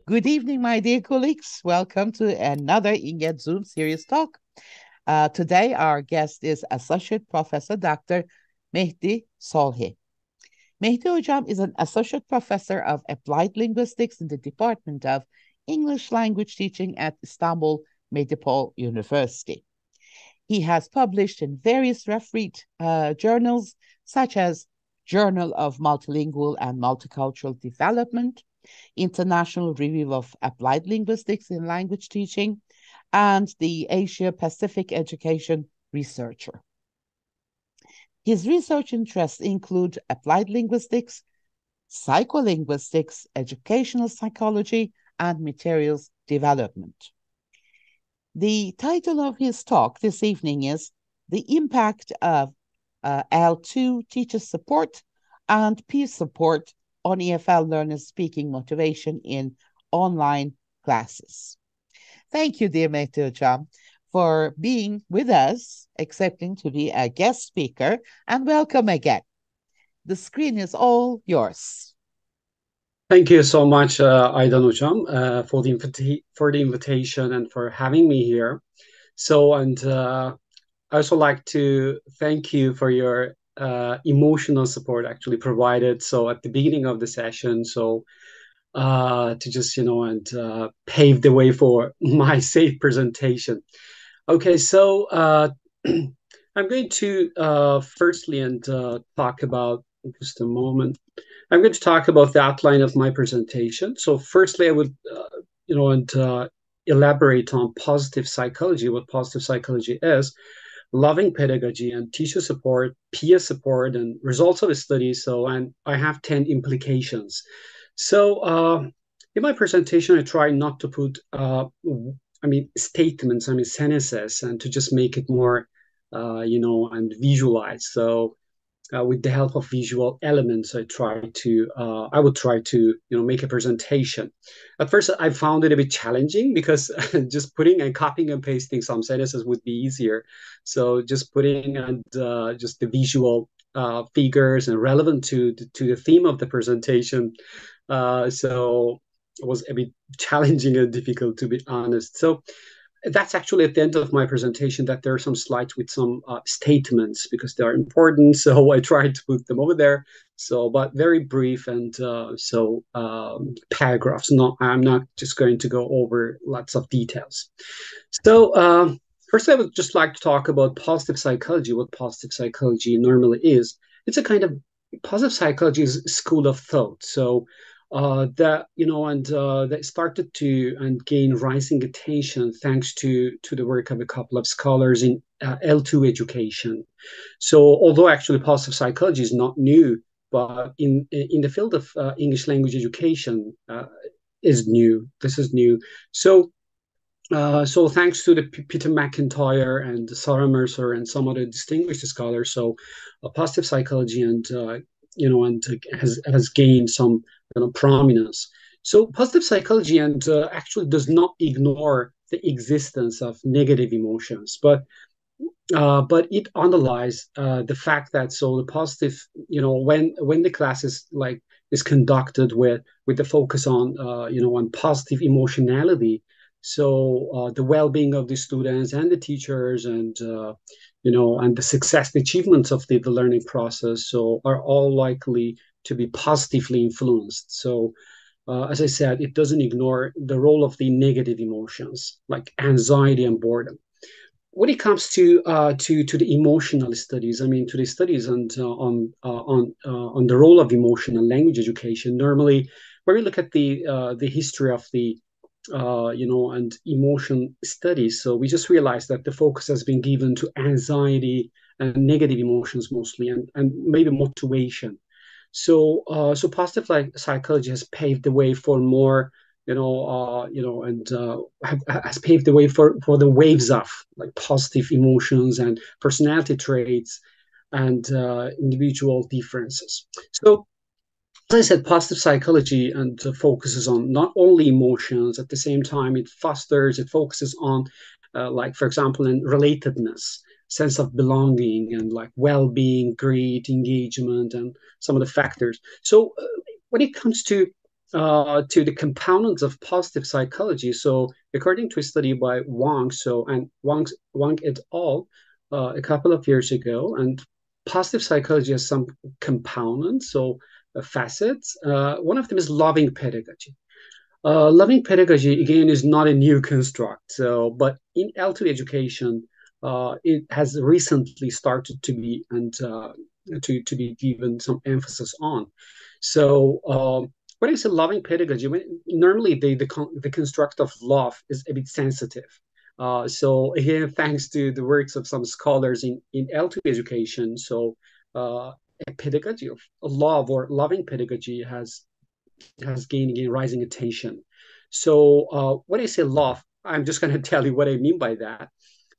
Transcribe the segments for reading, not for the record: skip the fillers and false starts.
Good evening, my dear colleagues. Welcome to another INGET Zoom series talk. Today, our guest is Associate Professor Dr. Mehdi Solhi. Mehdi Hocam is an Associate Professor of Applied Linguistics in the Department of English Language Teaching at Istanbul Medipol University. He has published in various refereed journals, such as Journal of Multilingual and Multicultural Development, International Review of Applied Linguistics in Language Teaching, and the Asia Pacific Education Researcher. His research interests include applied linguistics, psycholinguistics, educational psychology, and materials development. The title of his talk this evening is The Impact of L2 Teacher Support and Peer Support on EFL learners' speaking motivation in online classes. Thank you, dear Mehdi Hocam, for being with us, accepting to be a guest speaker, and welcome again. The screen is all yours. Thank you so much, Aydan Hocam, for the invitation and for having me here. I also like to thank you for your emotional support actually provided. So at the beginning of the session, to just pave the way for my safe presentation. Okay, I'm going to firstly talk about just a moment. I'm going to talk about the outline of my presentation. So firstly, I would, elaborate on positive psychology, what positive psychology is, loving pedagogy and teacher support, peer support, and results of the study. And I have 10 implications. In my presentation, I try not to put, statements, sentences, and to just make it more, and visualize. With the help of visual elements, I would try to, make a presentation. At first, I found it a bit challenging because just putting and copying and pasting some sentences would be easier. So just putting and just the visual figures and relevant to the theme of the presentation. So it was a bit challenging and difficult, to be honest. So that's actually at the end of my presentation, that there are some slides with some statements because they are important. So I tried to put them over there. But very brief and paragraphs. I'm not just going to go over lots of details. First, I would just like to talk about positive psychology, what positive psychology normally is. It's a kind of positive psychology is a school of thought. That started to and gain rising attention thanks to the work of a couple of scholars in L2 education. So although actually positive psychology is not new, but in the field of English language education is new. This is new. So thanks to the Peter McIntyre and Sarah Mercer and some other distinguished scholars, positive psychology has gained some prominence. So positive psychology actually does not ignore the existence of negative emotions, but it underlies the fact that the positive, when the class is conducted with the focus on on positive emotionality, the well-being of the students and the teachers and and the success, the achievements of the learning process, are all likely to be positively influenced. As I said, it doesn't ignore the role of the negative emotions like anxiety and boredom. When it comes to the emotional studies, to the studies on the role of emotional language education, normally when we look at the history of the and emotion studies, so we just realized that the focus has been given to anxiety and negative emotions mostly, and maybe motivation. So positive psychology has paved the way for more, has paved the way for the waves of like positive emotions and personality traits and individual differences. So as I said, positive psychology and focuses on not only emotions, at the same time it focuses on, for example, in relatedness, sense of belonging, and like well-being, great engagement, and some of the factors. When it comes to to the components of positive psychology. So, according to a study by Wang et al. A couple of years ago, and positive psychology has some components, so facets. One of them is loving pedagogy. Loving pedagogy again is not a new construct. So, but in L2 education, it has recently started to be to be given some emphasis on. So, when I say loving pedagogy, normally the construct of love is a bit sensitive. So again, thanks to the works of some scholars in L2 education, so a pedagogy of love or loving pedagogy has gained again rising attention. So when I say love, I'm just going to tell you what I mean by that.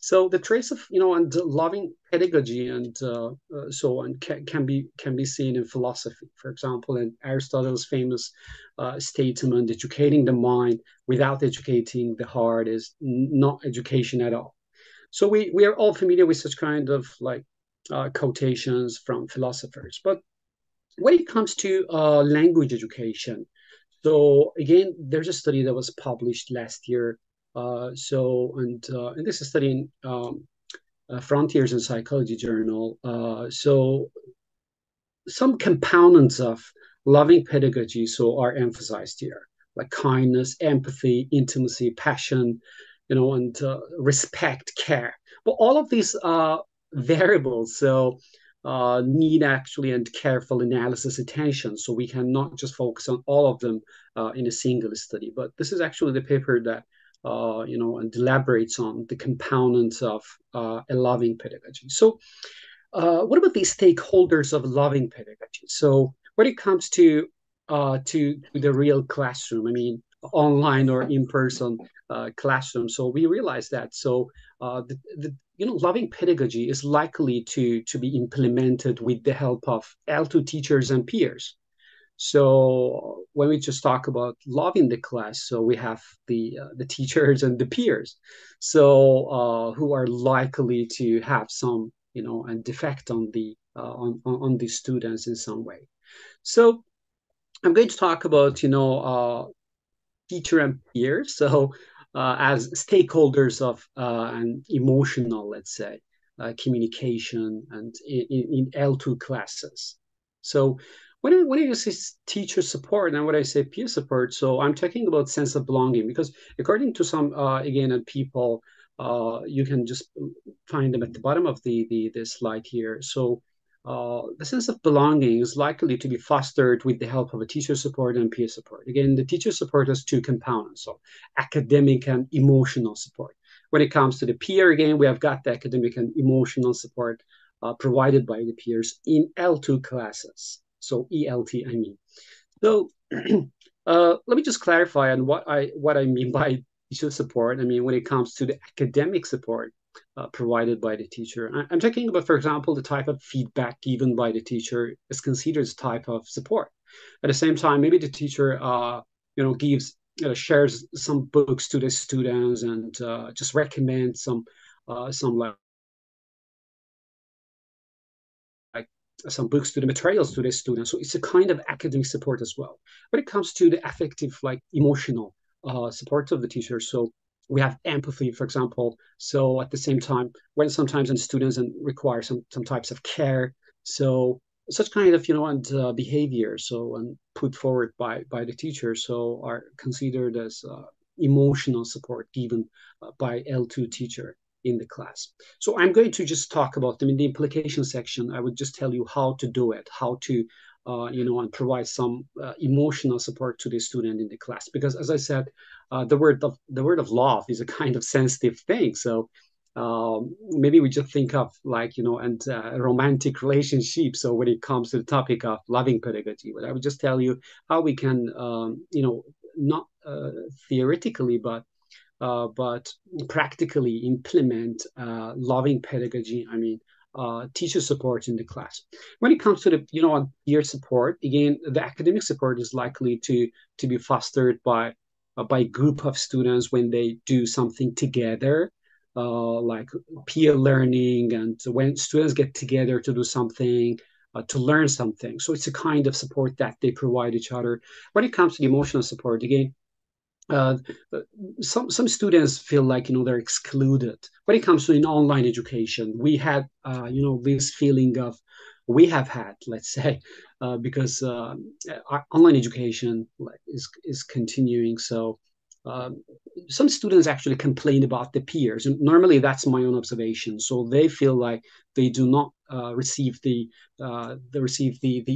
So the trace of and loving pedagogy and so on can be seen in philosophy. For example, in Aristotle's famous statement, "Educating the mind without educating the heart is not education at all." So we are all familiar with such kind of like quotations from philosophers, but when it comes to language education, so again, there's a study that was published last year. And this is a study in Frontiers in Psychology journal. So some components of loving pedagogy so are emphasized here, like kindness, empathy, intimacy, passion, and respect, care. But all of these variables need actually and careful analysis attention. So we cannot just focus on all of them in a single study. But this is actually the paper that and elaborates on the components of a loving pedagogy. So what about the stakeholders of loving pedagogy? So when it comes to the real classroom, I mean online or in-person classroom, so we realize that the loving pedagogy is likely to be implemented with the help of L2 teachers and peers. So when we just talk about loving the class, so we have the teachers and the peers, so who are likely to have some an defect on the students in some way. So I'm going to talk about teacher and peers, so as stakeholders of an emotional, let's say, communication and in L2 classes. So when I say teacher support and when I say peer support, so I'm talking about sense of belonging because according to some again people, you can just find them at the bottom of the slide here. So the sense of belonging is likely to be fostered with the help of a teacher support and peer support. Again, the teacher support has two components, so academic and emotional support. When it comes to the peer, again, we have got the academic and emotional support provided by the peers in L2 classes. So ELT, I mean. So let me just clarify on what I mean by teacher support. I mean, when it comes to the academic support provided by the teacher, I'm talking about, for example, the type of feedback given by the teacher is considered as type of support. At the same time, maybe the teacher, gives shares some books to the students and just recommends some like some books to the materials to the students. So it's a kind of academic support as well. When it comes to the affective, like emotional support of the teacher, so we have empathy, for example. So at the same time, when sometimes the students require some types of care, so such kind of and behavior, so and put forward by the teacher, so are considered as emotional support given by L2 teacher in the class. So I'm going to just talk about them in the implication section. I would just tell you how to do it, how to, and provide some emotional support to the student in the class. Because as I said, the word of love is a kind of sensitive thing. So maybe we just think of like and romantic relationship. So when it comes to the topic of loving pedagogy, but I would just tell you how we can, not theoretically, but practically implement loving pedagogy. I mean, teacher support in the class. When it comes to the peer support, again, the academic support is likely to be fostered by group of students when they do something together, like peer learning, and when students get together to do something. to learn something. So it's a kind of support that they provide each other. When it comes to the emotional support, again, uh, some students feel like they're excluded when it comes to an online education. We had this feeling of we have had, let's say, because our online education is continuing. So um, some students actually complain about the peers, and normally that's my own observation. So they feel like they do not receive the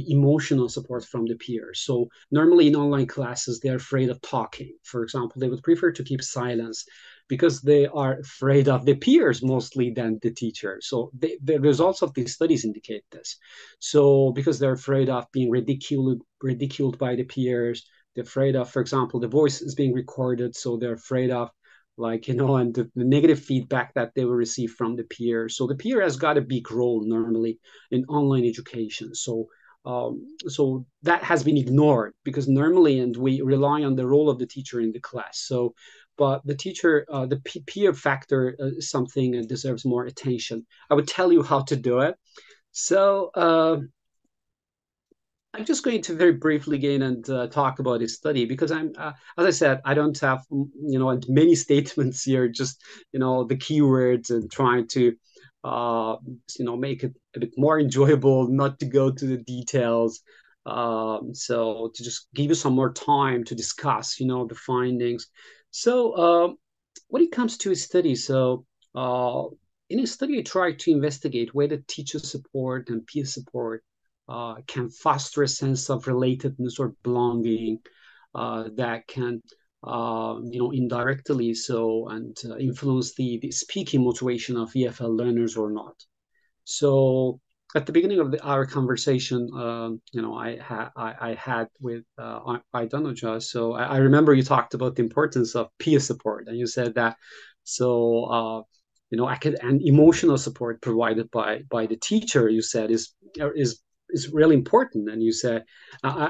emotional support from the peers. So normally in online classes, they're afraid of talking. For example, they would prefer to keep silence because they are afraid of the peers mostly than the teacher. So the results of these studies indicate this. So because they're afraid of being ridiculed by the peers, they're afraid of, for example, the voice is being recorded, so they're afraid of and the negative feedback that they will receive from the peer. So the peer has got a big role normally in online education. So that has been ignored because normally, and we rely on the role of the teacher in the class. So, but the teacher, the peer factor is something that deserves more attention. I would tell you how to do it. So, I'm just going to very briefly again and talk about his study because as I said, I don't have many statements here, just the keywords and trying to make it a bit more enjoyable, not to go to the details. So to just give you some more time to discuss, the findings. So when it comes to his study, so in his study, I tried to investigate whether teacher support and peer support can foster a sense of relatedness or belonging that can, indirectly and influence the speaking motivation of EFL learners or not. So at the beginning of our conversation, I had with Aidanuja. So I remember you talked about the importance of peer support, and you said that and emotional support provided by the teacher. You said is really important, and you said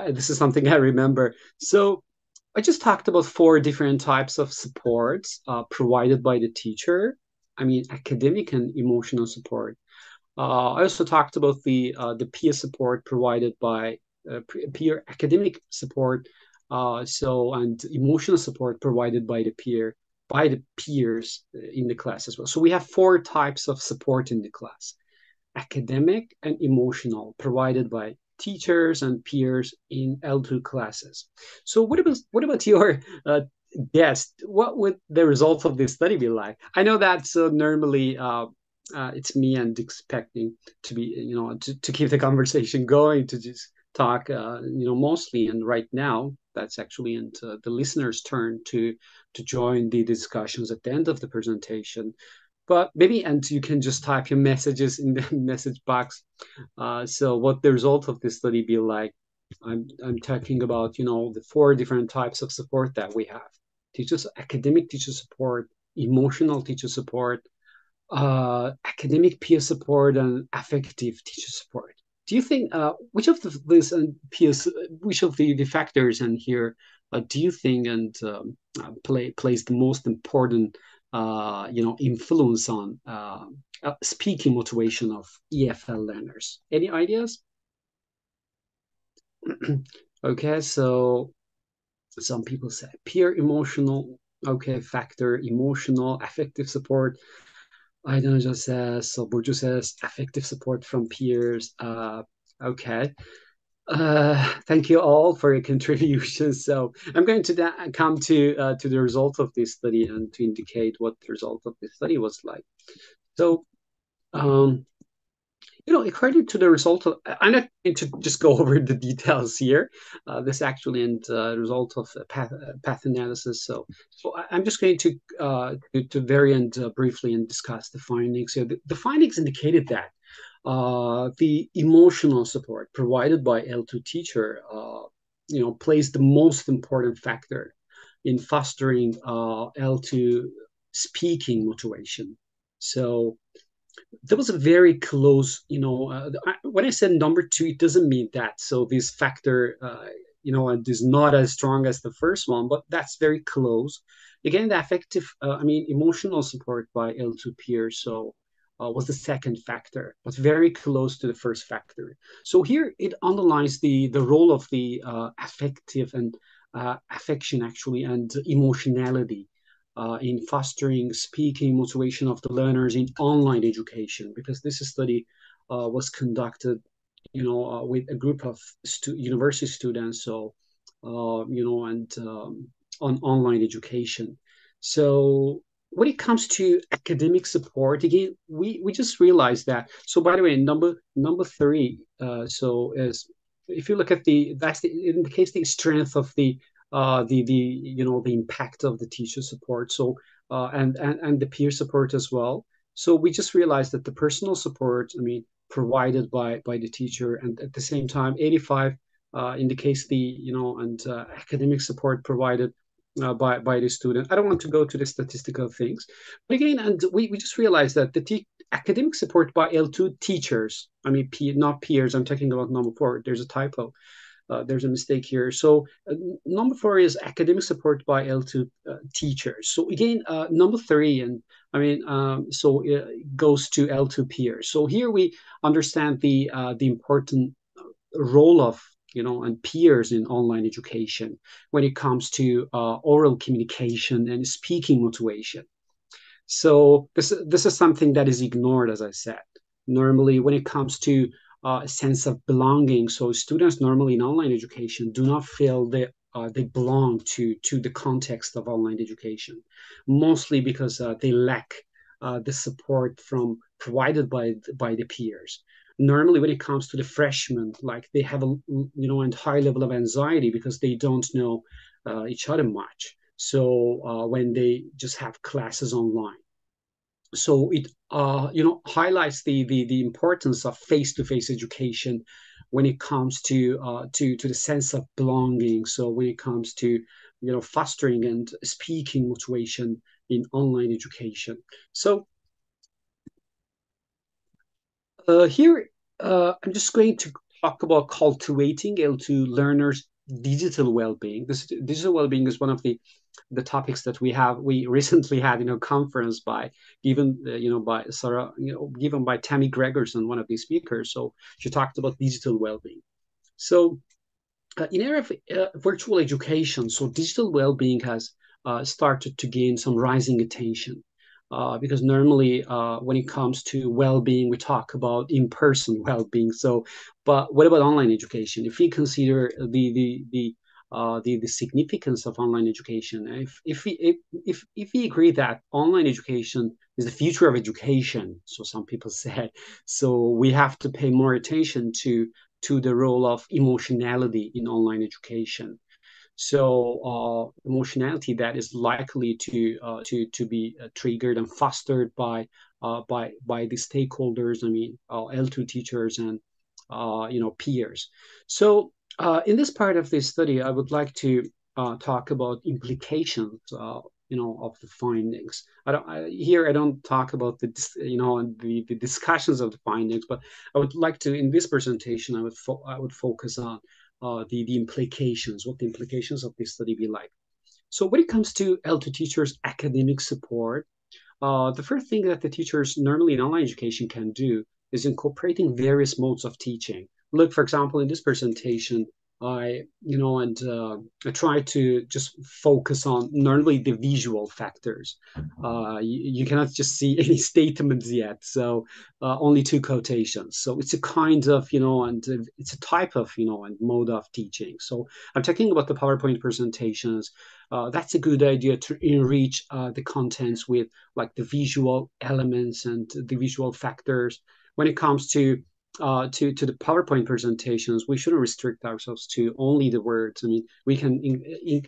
this is something I remember. So I just talked about four different types of supports provided by the teacher. I mean, academic and emotional support. I also talked about the peer support provided by peer academic support, and emotional support provided by the peers in the class as well. So we have four types of support in the class: academic and emotional, provided by teachers and peers in L2 classes. So what about your guess? What would the results of this study be like? I know that normally it's me and expecting to be, to keep the conversation going, to just talk, mostly. And right now, that's actually the listener's turn to join the discussions at the end of the presentation. But maybe, and you can just type your messages in the message box. So what the result of this study be like? I'm talking about, the four different types of support that we have: teachers, academic teacher support, emotional teacher support, academic peer support, and affective teacher support. Do you think which of this and peers, which of the factors in here do you think and plays the most important influence on speaking motivation of EFL learners? Any ideas? Okay, so some people say peer emotional, okay, factor, emotional, affective support. I don't know, just says, so Burju says affective support from peers. Okay. Thank you all for your contributions. So I'm going to come to the result of this study and to indicate what the result of this study was like. So um, according to the result of, I'm not going to just go over the details here. This actually and result of path analysis. So I'm just going to very and briefly and discuss the findings. So the findings indicated that the emotional support provided by L2 teacher, plays the most important factor in fostering L2 speaking motivation. So there was a very close, when I said number two, it doesn't mean that. So this factor, and is not as strong as the first one, but that's very close. Again, the affective, emotional support by L2 peers. So was the second factor, but very close to the first factor. So here it underlines the role of the affective and affection actually and emotionality in fostering speaking motivation of the learners in online education, because this study was conducted, with a group of university students, so and on online education. So when it comes to academic support, again, we just realized that. So by the way, number three, so is if you look at that's it indicates the strength of the impact of the teacher support. So and the peer support as well. So we just realized that the personal support, I mean, provided by the teacher, and at the same time, 85 indicates the and academic support provided by the student. I don't want to go to the statistical things, but again, and we just realized that academic support by L2 teachers, I mean, not peers. I'm talking about number four. There's a typo. There's a mistake here. So number four is academic support by L2 teachers. So again, number three, and I mean, so it goes to L2 peers. So here we understand the important role of and peers in online education when it comes to oral communication and speaking motivation. So this is something that is ignored, as I said. Normally, when it comes to a sense of belonging, so students normally in online education do not feel they belong to the context of online education, mostly because they lack the support from provided by the peers. Normally, when it comes to the freshmen, like they have a high level of anxiety because they don't know each other much. So when they just have classes online, so it highlights the importance of face-to-face education when it comes to the sense of belonging. So when it comes to fostering and speaking motivation in online education. So here I'm just going to talk about cultivating L2 learners digital well-being. This digital well-being is one of the topics that we recently had conference by given by Sarah, given by Tammy Gregerson, one of the speakers. So she talked about digital well-being. So in era of virtual education, so digital well-being has started to gain some rising attention. Because normally, when it comes to well-being, we talk about in-person well-being. So, but what about online education? If we consider the significance of online education, if we agree that online education is the future of education, so some people say, so we have to pay more attention to the role of emotionality in online education. So emotionality that is likely to be triggered and fostered by the stakeholders. I mean, L2 teachers and peers. So in this part of this study, I would like to talk about implications. Of the findings. I don't talk about the discussions of the findings, but I would like to, in this presentation, I would focus on the implications, what the implications of this study be like. So when it comes to L2 teachers' academic support, the first thing that the teachers normally in online education can do is incorporating various modes of teaching. Look, for example, in this presentation, I try to just focus on normally the visual factors. You cannot just see any statements yet, so only two quotations. So it's a kind of and it's a type of and mode of teaching. So I'm talking about the PowerPoint presentations. That's a good idea to enrich the contents with like the visual elements and the visual factors. When it comes to the PowerPoint presentations, we shouldn't restrict ourselves to only the words. I mean, we can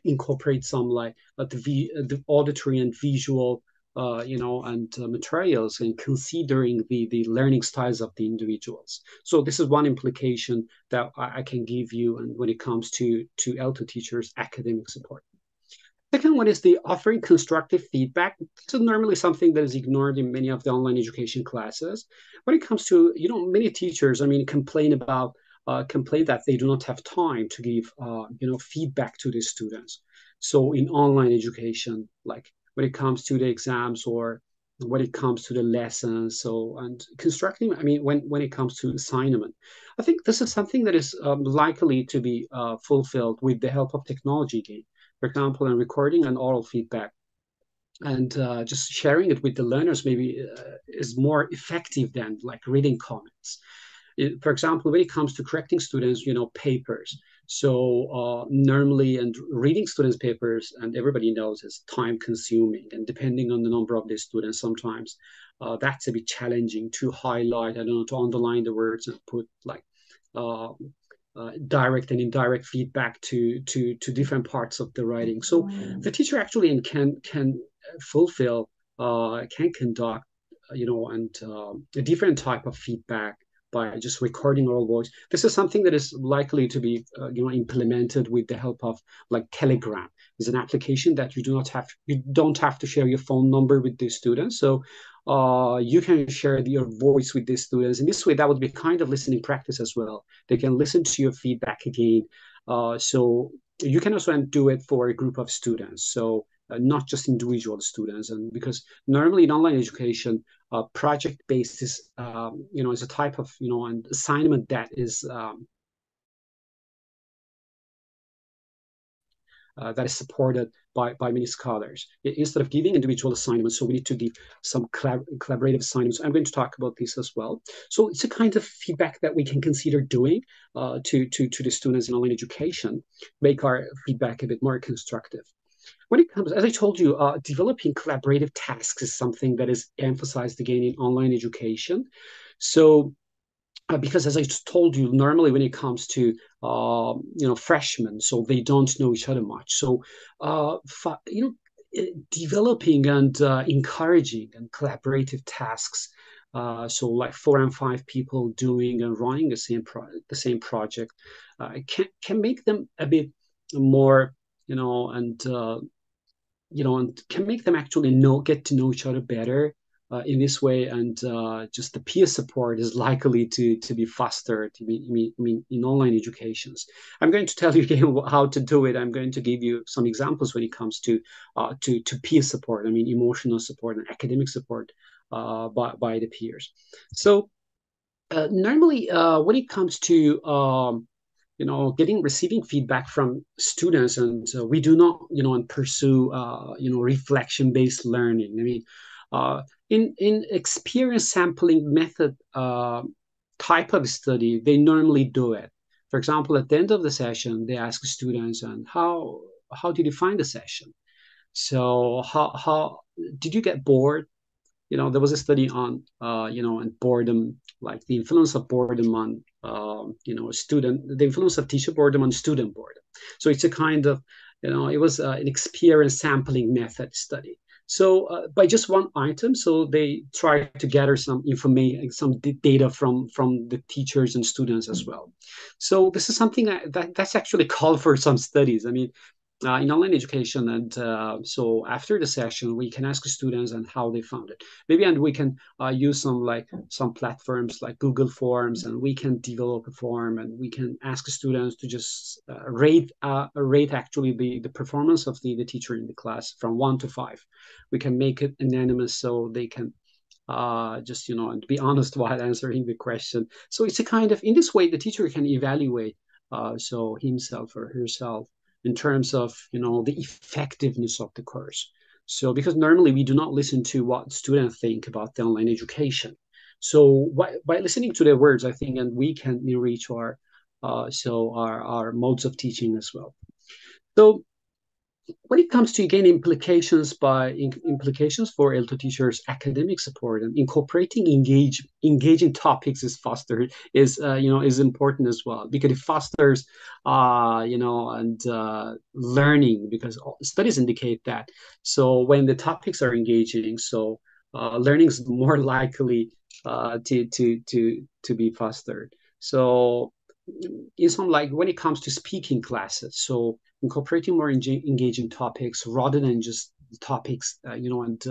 incorporate some like the auditory and visual, and materials, and considering the learning styles of the individuals. So this is one implication that I can give you, and when it comes to L2 teachers' academic support. Second one is the offering constructive feedback. This is normally something that is ignored in many of the online education classes. When it comes to, many teachers, I mean, complain that they do not have time to give, feedback to the students. So in online education, like when it comes to the exams or when it comes to the lessons. So, and constructing, I mean, when it comes to assignment, I think this is something that is likely to be fulfilled with the help of technology again. For example, in recording and oral feedback, and just sharing it with the learners maybe is more effective than like reading comments. For example, when it comes to correcting students, papers. So normally, and reading students' papers, and everybody knows is time consuming, and depending on the number of the students, sometimes that's a bit challenging to highlight. I don't know, to underline the words and put like uh, direct and indirect feedback to different parts of the writing. So the teacher actually can fulfill can conduct and a different type of feedback by just recording oral voice. This is something that is likely to be implemented with the help of like Telegram. It's an application that you don't have to share your phone number with the students. So you can share your voice with the students. In this way, that would be kind of listening practice as well. They can listen to your feedback again. So you can also do it for a group of students. So not just individual students. And because normally in online education, project based is a type of an assignment that is supported by many scholars. Instead of giving individual assignments, so we need to give some collaborative assignments. I'm going to talk about this as well. So it's a kind of feedback that we can consider doing to the students in online education, make our feedback a bit more constructive. When it comes, as I told you, developing collaborative tasks is something that is emphasized again in online education. So because as I told you, normally when it comes to freshmen, so they don't know each other much. So developing and encouraging and collaborative tasks. So like 4 and 5 people doing and running the same project can make them a bit more, and can make them actually get to know each other better in this way, and just the peer support is likely to be fostered. In online educations. I'm going to tell you again how to do it. I'm going to give you some examples when it comes to peer support. I mean, emotional support and academic support by the peers. So normally, when it comes to receiving feedback from students, and we do not and pursue reflection based learning. I mean, in experience sampling method type of study, they normally do it. For example, at the end of the session, they ask students, and how did you find the session? So how did you get bored? There was a study on on boredom, like the influence of boredom on the influence of teacher boredom on student boredom. So it's a kind of it was an experience sampling method study. So by just one item, so they try to gather some information, some data from the teachers and students as well. So this is something that's actually called for some studies. I mean, in online education. And so after the session, we can ask students and how they found it. Maybe, and we can use some platforms like Google Forms, and we can develop a form, and we can ask students to just rate actually the performance of the teacher in the class from 1 to 5. We can make it anonymous so they can just and be honest while answering the question. So it's a kind of, in this way the teacher can evaluate so himself or herself in terms of the effectiveness of the course. So because normally we do not listen to what students think about the online education. So by listening to their words, I think, and we can enrich our modes of teaching as well. So when it comes to again implications for ELTO teachers academic support, and incorporating engaging topics is fostered is important as well, because it fosters and learning, because studies indicate that. So when the topics are engaging, so learning is more likely to be fostered. So in some, like when it comes to speaking classes, so incorporating more engaging topics rather than just topics, and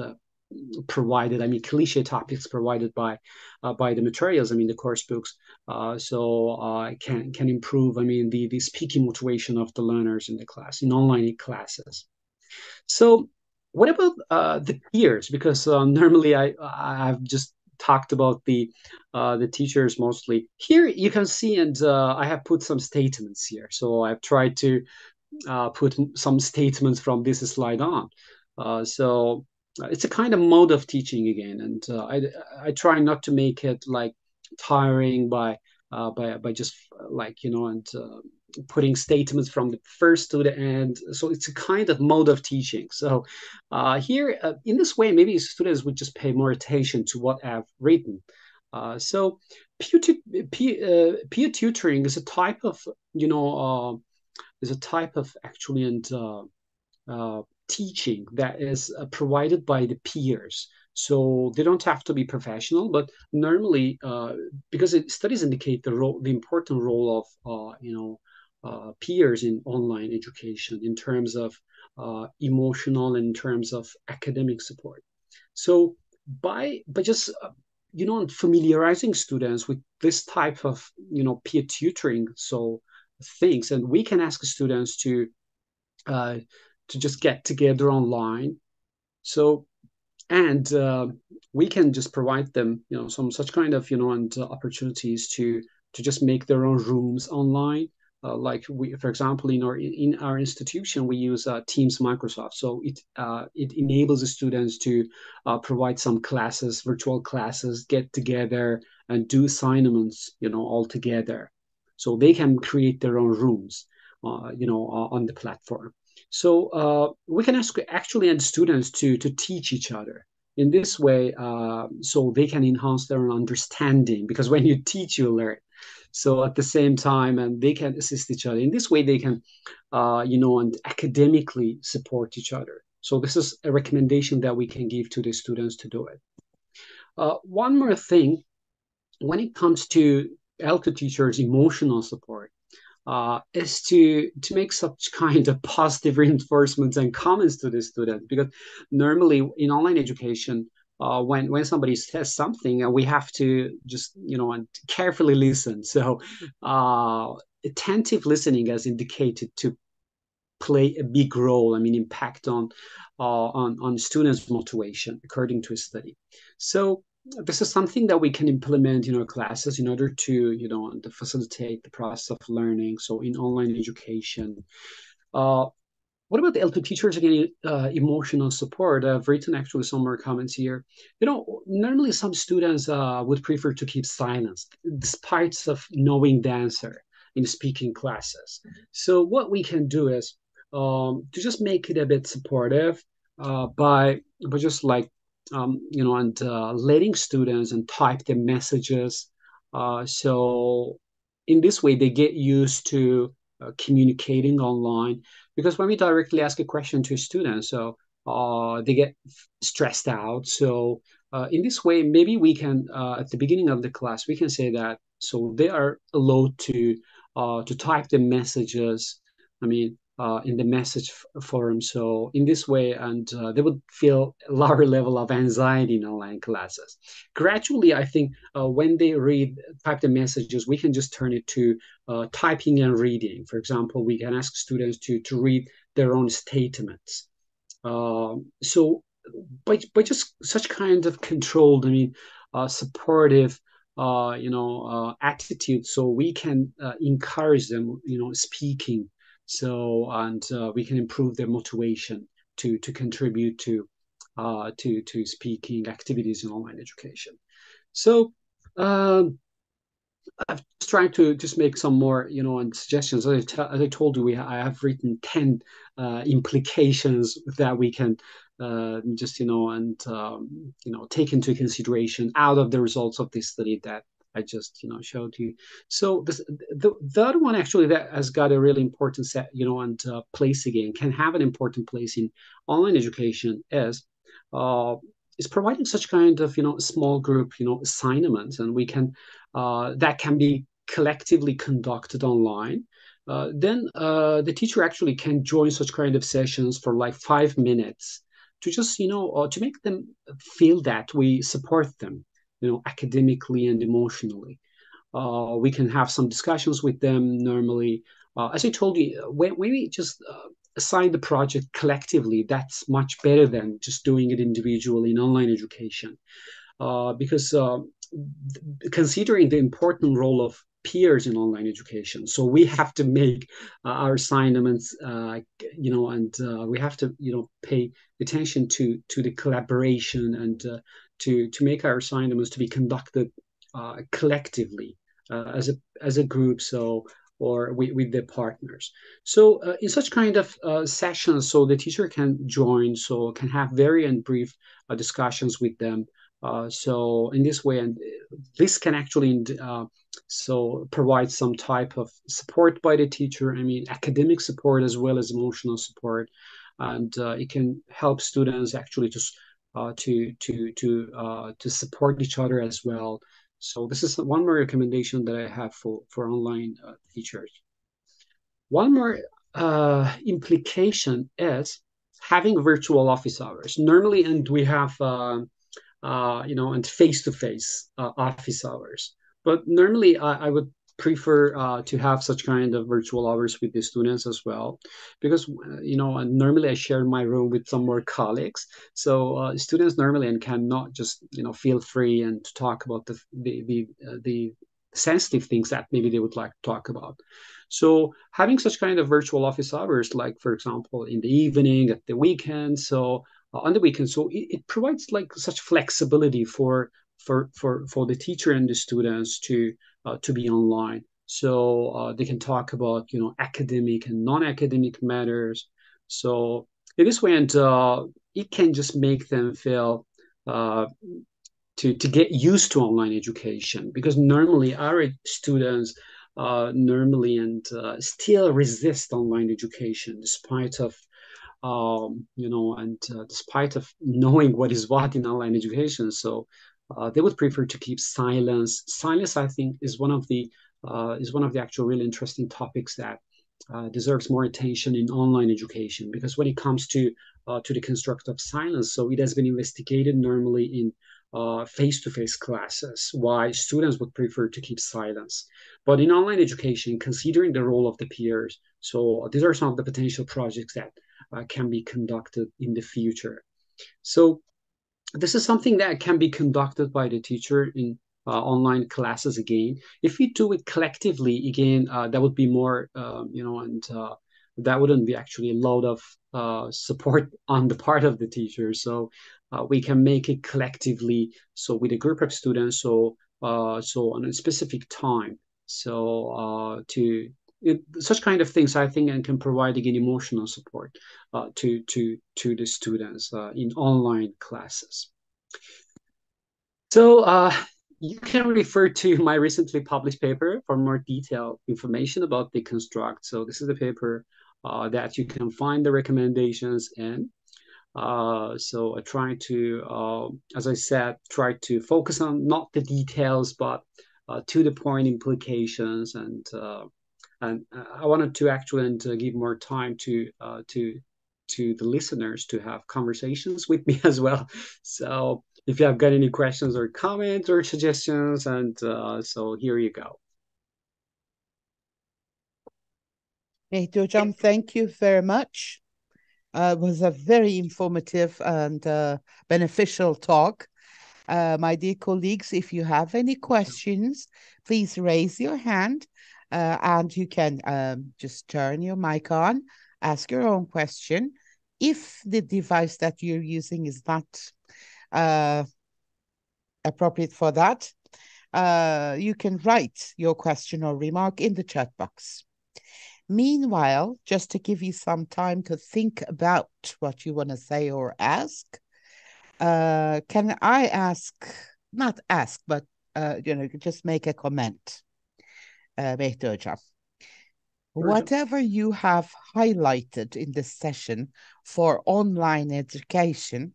provided, I mean, cliche topics provided by the materials, I mean, the course books. Can improve, I mean, the speaking motivation of the learners in the class, in online classes. So what about the peers? Because normally I've just talked about the teachers mostly. Here you can see, and I have put some statements here. So I've tried to put some statements from this slide on. So it's a kind of mode of teaching again, and I try not to make it like tiring by just like and putting statements from the first to the end. So it's a kind of mode of teaching. So here in this way, maybe students would just pay more attention to what I've written. So peer tutoring is a type of you know. Is a type of actually and uh, teaching that is provided by the peers. So they don't have to be professional, but normally, because studies indicate the important role of peers in online education in terms of emotional, in terms of academic support. So by just familiarizing students with this type of peer tutoring, so things, and we can ask students uh, to just get together online. So and we can just provide them some such kind of and opportunities to just make their own rooms online. Like we, for example, in our institution, we use Teams Microsoft, so it enables the students to provide some classes, virtual classes, get together and do assignments, all together, so they can create their own rooms, on the platform. So we can ask actually and students to teach each other in this way, so they can enhance their understanding. Because when you teach, you learn. So at the same time, and they can assist each other. In this way, they can, and academically support each other. So this is a recommendation that we can give to the students to do it. One more thing, when it comes to ELCO teachers' emotional support, is to make such kind of positive reinforcements and comments to the student. Because normally in online education, when somebody says something, we have to just and carefully listen. So attentive listening, as indicated, to play a big role. I mean, impact on students' motivation, according to a study. So this is something that we can implement in our classes in order to facilitate the process of learning. So in online education, uh, what about the L2 teachers again? Emotional support. I've written actually some more comments here. Normally some students would prefer to keep silence despite of knowing the answer in speaking classes. So what we can do is to just make it a bit supportive by just like and letting students and type the messages. So in this way, they get used to communicating online, because when we directly ask a question to a student, so they get stressed out. So in this way, maybe we can at the beginning of the class we can say that so they are allowed to type the messages. I mean. In the message forum. So in this way, and they would feel a lower level of anxiety in online classes. Gradually, I think when they type the messages, we can just turn it to typing and reading. For example, we can ask students to read their own statements. So by just such kind of controlled, I mean, supportive, attitude, so we can encourage them, speaking. So and we can improve their motivation to contribute to speaking activities in online education. So. Um, I've just tried to just make some more, and suggestions. As I told you, I have written 10 implications that we can just, take into consideration out of the results of this study that I just, showed you. So the other one actually that has got a really important set, and place again, can have an important place in online education uh, is providing such kind of, small group, assignments, and we can that can be collectively conducted online. Then the teacher actually can join such kind of sessions for like 5 minutes to just, to make them feel that we support them, academically and emotionally. We can have some discussions with them normally. As I told you, when we just assign the project collectively, that's much better than just doing it individually in online education. Because considering the important role of peers in online education, so we have to make our assignments, and we have to, pay attention to the collaboration and to make our assignments to be conducted collectively as a group. So or with their partners. So in such kind of sessions, so the teacher can join, so can have very and brief discussions with them. So in this way, and this can actually so provide some type of support by the teacher. I mean, academic support as well as emotional support, and it can help students actually to support each other as well. So this is one more recommendation that I have for online teachers. One more implication is having virtual office hours. Normally, and we have and face-to-face office hours. But normally, I would prefer to have such kind of virtual hours with the students as well, because and normally I share my room with some more colleagues. So students normally and cannot just feel free and to talk about the sensitive things that maybe they would like to talk about. So having such kind of virtual office hours, like for example in the evening, at the weekend, so on the weekend. So it provides like such flexibility for the teacher and the students to be online. So they can talk about academic and non-academic matters. So in this way, and it can just make them feel to get used to online education, because normally our students normally and still resist online education despite of and despite of knowing what is what in online education. So they would prefer to keep silence. Silence, I think, is one of the actual really interesting topics that deserves more attention in online education, because when it comes to the construct of silence, so it has been investigated normally in face-to-face classes why students would prefer to keep silence. But in online education, considering the role of the peers, so these are some of the potential projects that can be conducted in the future. So this is something that can be conducted by the teacher in online classes again. If we do it collectively again, that would be more, and that wouldn't be actually a load of support on the part of the teacher. So we can make it collectively, so with a group of students, so on a specific time. So such kind of things, I think, and can provide again emotional support to the students in online classes. So you can refer to my recently published paper for more detailed information about the construct. So this is the paper that you can find the recommendations in. So I try to, as I said, try to focus on not the details, but to the point implications, and I wanted to actually give more time to the listeners to have conversations with me as well. So if you have got any questions or comments or suggestions, and so here you go. Mehdi Hocam, thank you very much. It was a very informative and beneficial talk. My dear colleagues, if you have any questions, please raise your hand and you can just turn your mic on, ask your own question. If the device that you're using is not appropriate for that, you can write your question or remark in the chat box. Meanwhile, just to give you some time to think about what you want to say or ask, can I ask, not ask, but just make a comment, Mehdi Hocam. Whatever you have highlighted in this session for online education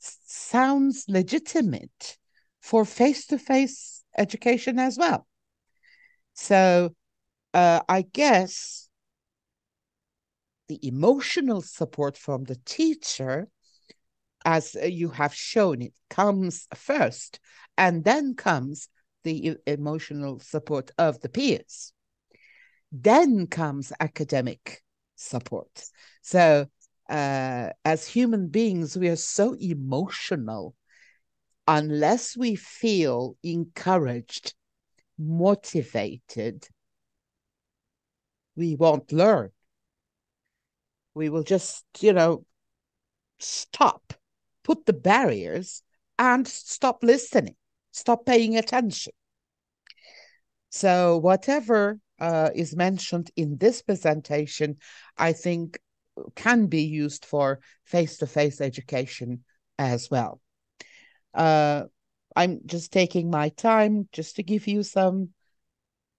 sounds legitimate for face-to-face education as well. So I guess the emotional support from the teacher, as you have shown, it comes first, and then comes the emotional support of the peers. Then comes academic support. So, as human beings, we are so emotional. Unless we feel encouraged, motivated, we won't learn. We will just, stop, put the barriers, and stop listening, stop paying attention. So, whatever is mentioned in this presentation, I think can be used for face to face education as well. I'm just taking my time just to give you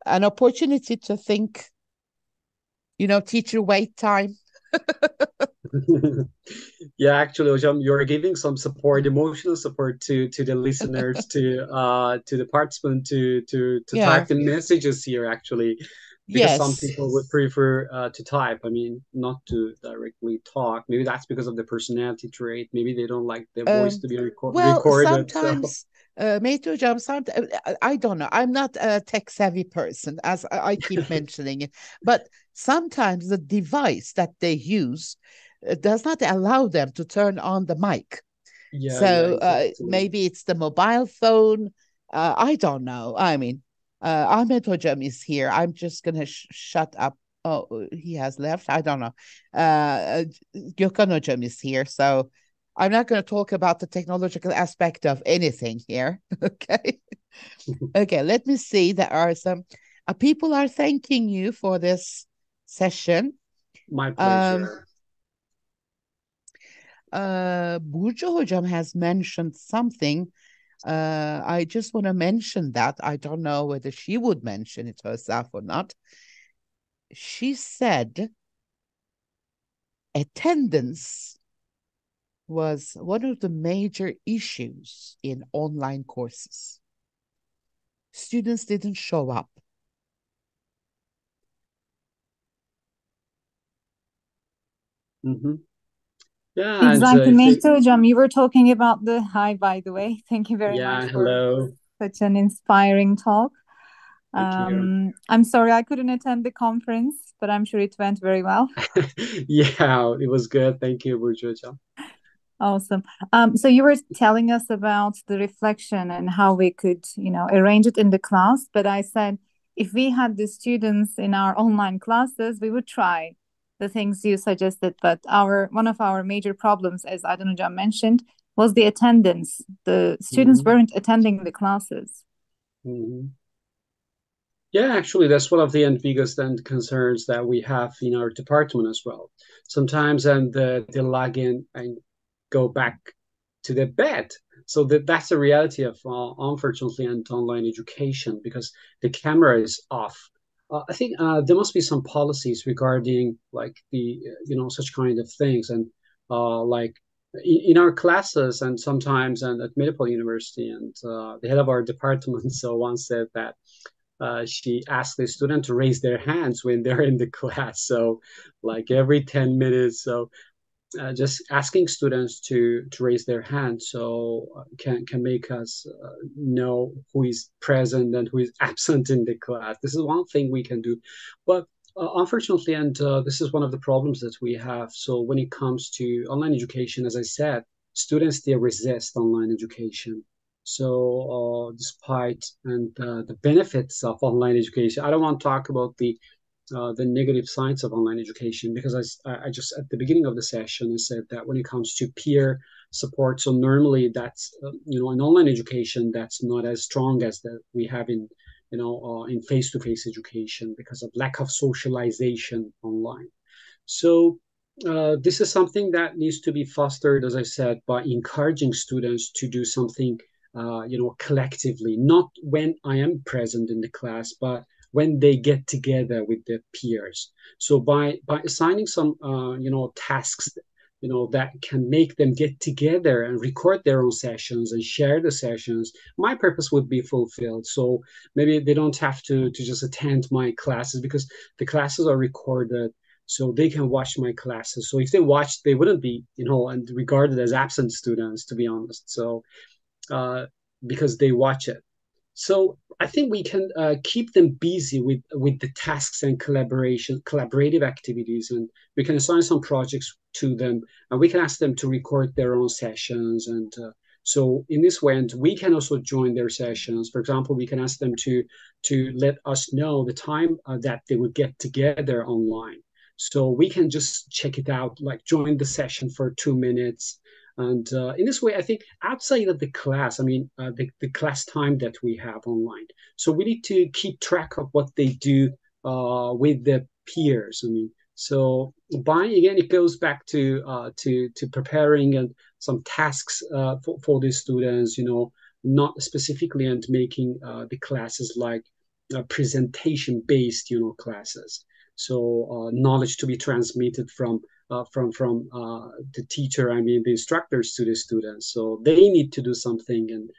an opportunity to think, teacher wait time. Yeah, actually, Hocam, you're giving some support, emotional support to the listeners, to the participant, to Yeah. type the messages here, actually, because some Yes. people would prefer to type. I mean, not to directly talk. Maybe that's because of the personality trait. Maybe they don't like their voice Um, to be well, recorded. So sometimes, Mehdi Hocam, I don't know. I'm not a tech savvy person, as I keep mentioning it. But sometimes the device that they use does not allow them to turn on the mic. yeah, yeah, So exactly. maybe it's the mobile phone. I don't know. I mean, Ahmed Hocam is here. I'm just going to shut up. Oh, he has left. I don't know. Gökhan Hocam is here. So I'm not going to talk about the technological aspect of anything here. Okay. Okay. Let me see. There are some people are thanking you for this session. My Um, pleasure. Burcu Hocam has mentioned something. I just want to mention that. I don't know whether she would mention it herself or not. She said attendance was one of the major issues in online courses. Students didn't show up. Hmm. Yeah, and Exactly, if they, Mehdi Hocam. You were talking about the hi, by the way. Thank you very much yeah, for hello. such an inspiring talk. Thank you. I'm sorry I couldn't attend the conference, but I'm sure it went very well. Yeah, it was good. Thank you, Burcu. Awesome. So you were telling us about the reflection and how we could, arrange it in the class. But I said if we had the students in our online classes, we would try the things you suggested. But our one of our major problems, as Adnan Hocam mentioned, was the attendance. The students Hmm. weren't attending the classes. Hmm. Yeah, actually, that's one of the biggest and concerns that we have in our department as well. Sometimes, and they log in and go back to their bed. So that's the reality of, unfortunately, and online education because the camera is off. I think there must be some policies regarding like the such kind of things and like in our classes and sometimes and at Medipol University and the head of our department so once said that she asked the student to raise their hands when they're in the class. So, like every 10 minutes, so just asking students to raise their hand so can make us know who is present and who is absent in the class. This is one thing we can do, but unfortunately, and this is one of the problems that we have. So when it comes to online education, as I said, students still resist online education. So despite and the benefits of online education, I don't want to talk about the negative sides of online education because I just at the beginning of the session I said that when it comes to peer support, so normally that's in online education that's not as strong as that we have in face-to-face education because of lack of socialization online. So this is something that needs to be fostered, as I said, by encouraging students to do something, collectively, not when I am present in the class, but when they get together with their peers. So by assigning some, tasks, that can make them get together and record their own sessions and share the sessions, my purpose would be fulfilled. So maybe they don't have to just attend my classes because the classes are recorded so they can watch my classes. So if they watch, they wouldn't be, and regarded as absent students, to be honest. So uh, because they watch it. So I think we can keep them busy with the tasks and collaborative activities, and we can assign some projects to them, and we can ask them to record their own sessions. And so in this way, and we can also join their sessions. For example, we can ask them to let us know the time that they would get together online. So we can just check it out, like join the session for 2 minutes. And in this way, I think outside of the class, I mean, the class time that we have online. So we need to keep track of what they do with their peers. I mean, so by again, it goes back to preparing and some tasks for the students. You know, not specifically and making the classes like presentation based, you know, classes. So knowledge to be transmitted from the teacher, I mean the instructors to the students. So they need to do something and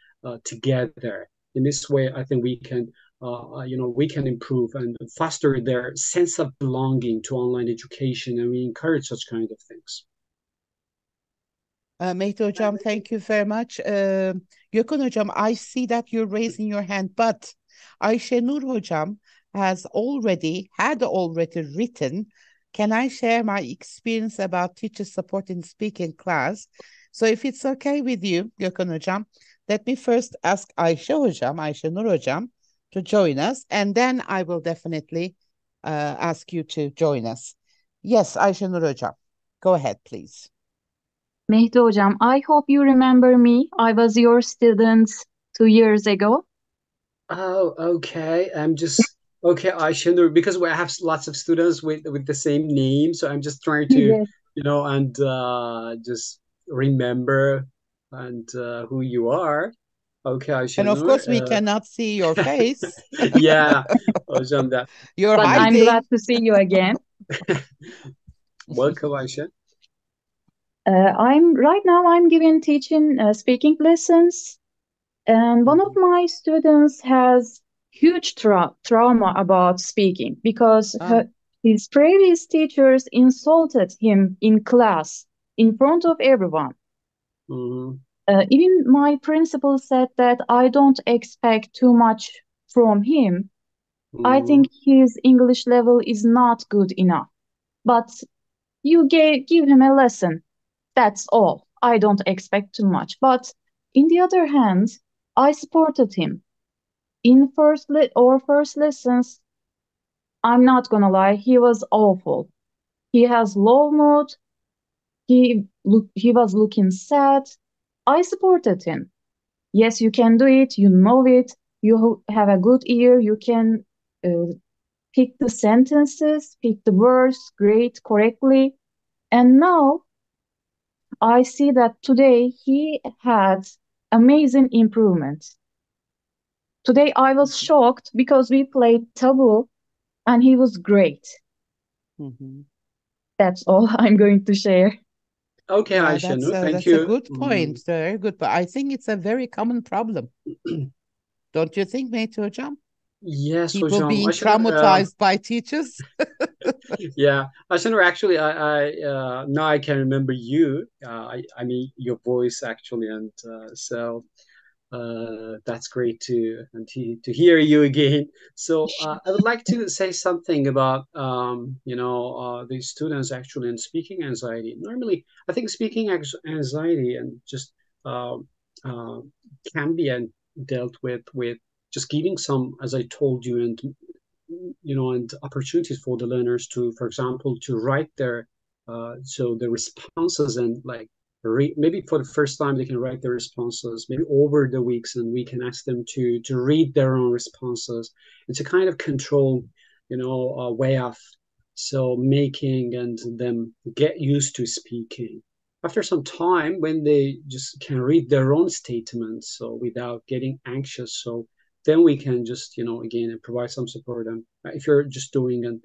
together. In this way, I think we can, we can improve and foster their sense of belonging to online education, and we encourage such kind of things. Mehdi Hocam, thank you very much. Gökhan Hocam, I see that you're raising your hand, but Ayşenur Hocam had already written, can I share my experience about teacher support in speaking class? So if it's okay with you, Gökhan Hocam, let me first ask Ayşenur Hocam to join us, and then I will definitely ask you to join us. Yes, Ayşenur Hocam, go ahead, please. Mehdi Hocam, I hope you remember me. I was your student 2 years ago. Oh, okay. Okay, Ayşenur, because we have lots of students with the same name, so I'm just trying to, Yes. and just remember and who you are. Okay, And of Ayşenur. course, we cannot see your face. Yeah, hocam da. You're But I'm hiding. glad to see you again. Welcome, Ayşe. Right now I'm giving teaching speaking lessons, and one of my students has huge trauma about speaking because his previous teachers insulted him in class in front of everyone. Even my principal said that I don't expect too much from him. I think his English level is not good enough. But you give him a lesson. That's all. I don't expect too much. But in the other hand, I supported him. In first lessons, I'm not gonna lie, he was awful. He has low mood. He was looking sad. I supported him. Yes, you can do it. You know it. You have a good ear. You can pick the sentences, pick the words great correctly. And now I see that today he had amazing improvements. Today I was shocked because we played taboo and he was great. That's all I'm going to share. Okay, yeah, Ayşenur, thank that's you. a good point. Very good. But I think it's a very common problem. Don't you think, Mehdi Hocam? Yes, People hocam. being Ayşenur, traumatized by teachers. yeah, Ayşenur, actually, I now I can remember you. I mean your voice actually, and so that's great to hear you again. So I would like to say something about the students actually in speaking anxiety. Normally, I think speaking anxiety and just uh, uh, can be dealt with just giving some, as I told you, and opportunities for the learners to, for example, to write their so the responses and like maybe for the first time they can write their responses maybe over the weeks, and we can ask them to read their own responses. It's a kind of controlled way of so making and them get used to speaking. After some time, when they just can read their own statements so without getting anxious, so then we can just again provide some support. And if you're just doing an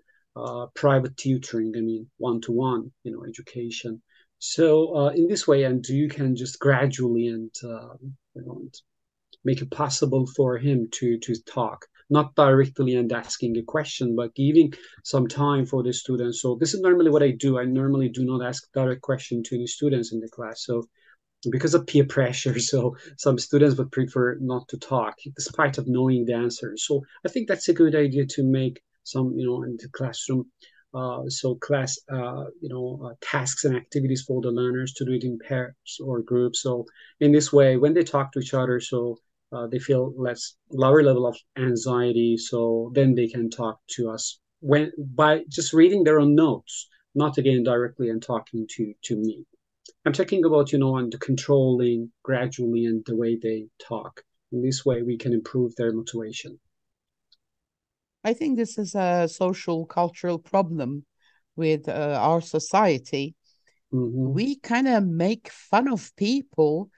private tutoring, I mean one-to-one education, so in this way, and you can just gradually and make it possible for him to talk, not directly and asking a question, but giving some time for the students. So this is normally what I do. I normally do not ask direct question to the students in the class. So because of peer pressure. So some students would prefer not to talk despite of knowing the answers. So I think that's a good idea to make some, in the classroom. So class, tasks and activities for the learners to do it in pairs or groups. So in this way, when they talk to each other, so they feel lower level of anxiety. So then they can talk to us when by just reading their own notes, not again directly and talking to me. I'm talking about, and the controlling gradually and the way they talk. In this way, we can improve their motivation. I think this is a social cultural problem with our society. Mm-hmm. We kind of make fun of people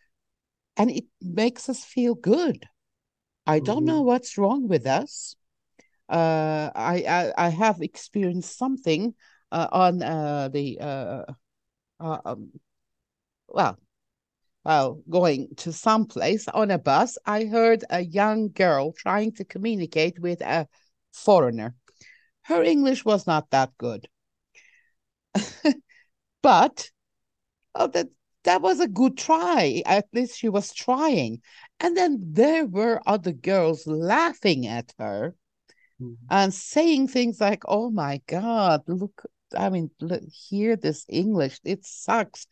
and it makes us feel good. I don't know what's wrong with us. I have experienced something on the well, while going to some place on a bus. I heard a young girl trying to communicate with a foreigner. Her English was not that good, but oh, that was a good try. At least she was trying. And then there were other girls laughing at her and saying things like, "Oh my God, look! I mean, look, hear this English. It sucks."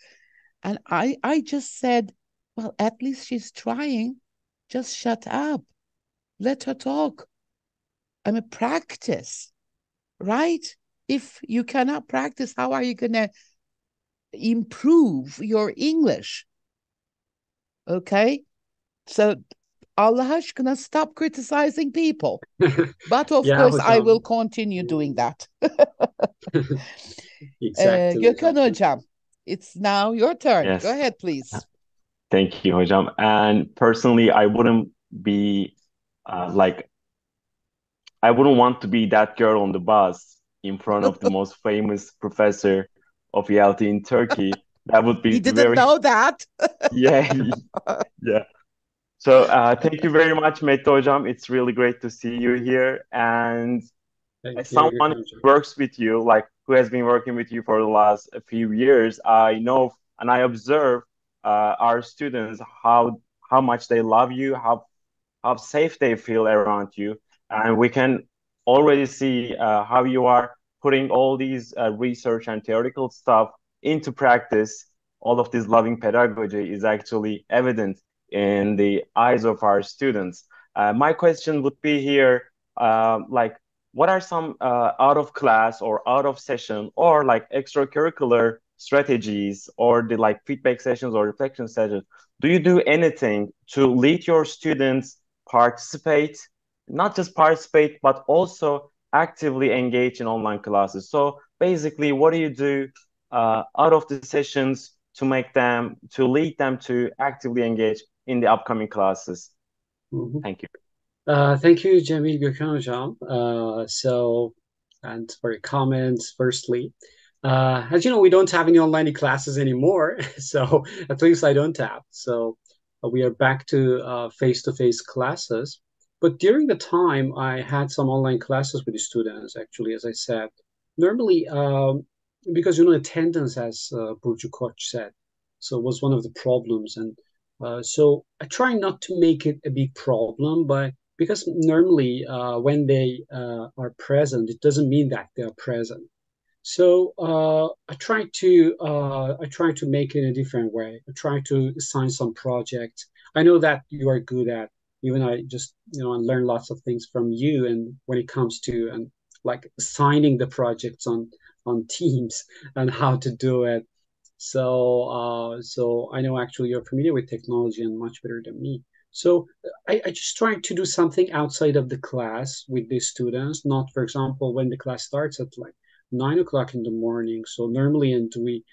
And I just said, "Well, at least she's trying. Just shut up. Let her talk. I mean, practice, right? If you cannot practice, how are you gonna improve your English?" Okay, so Allah aşkına stop criticizing people. But of Yeah, course, I will hocam. continue doing that. Exactly, Gökhan hocam. Hocam, it's now your turn. Go Yes, ahead, please. thank you, hocam. And personally, I wouldn't be like I wouldn't want to be that girl on the bus in front of the most famous professor of reality in Turkey. That would He be didn't very, know that. yeah, yeah. So thank you very much, Mehdi hocam. It's really great to see you here. And Thank as you, someone Gökhan who works with you, like who has been working with you for the last few years, I know and I observe our students how much they love you, how safe they feel around you. And we can already see how you are putting all these research and theoretical stuff into practice. All of this loving pedagogy is actually evident in the eyes of our students. My question would be here, like, what are some out of class or out of session or like extracurricular strategies or the like feedback sessions or reflection sessions? Do you do anything to lead your students participate, not just participate, but also actively engage in online classes? So basically, what do you do out of the sessions to make them, to lead them to actively engage in the upcoming classes? hocam. Thank you. Thank you, Jamil Gökhan hocam. And for your comments, firstly. As you know, we don't have any online classes anymore, so at least I don't have. So we are back to face-to-face classes. But during the time, I had some online classes with the students, actually, as I said. Normally, because, attendance, as Burcu Koç said, so was one of the problems. And so I try not to make it a big problem, but because normally when they are present, it doesn't mean that they are present. So I try to make it in a different way. I try to assign some projects. I know that you are good at. Even I just I learn lots of things from you. And when it comes to and like assigning the projects on Teams and how to do it. So I know actually you're familiar with technology and much better than me. So I just try to do something outside of the class with the students, not, for example, when the class starts at like 9 o'clock in the morning. So normally, and we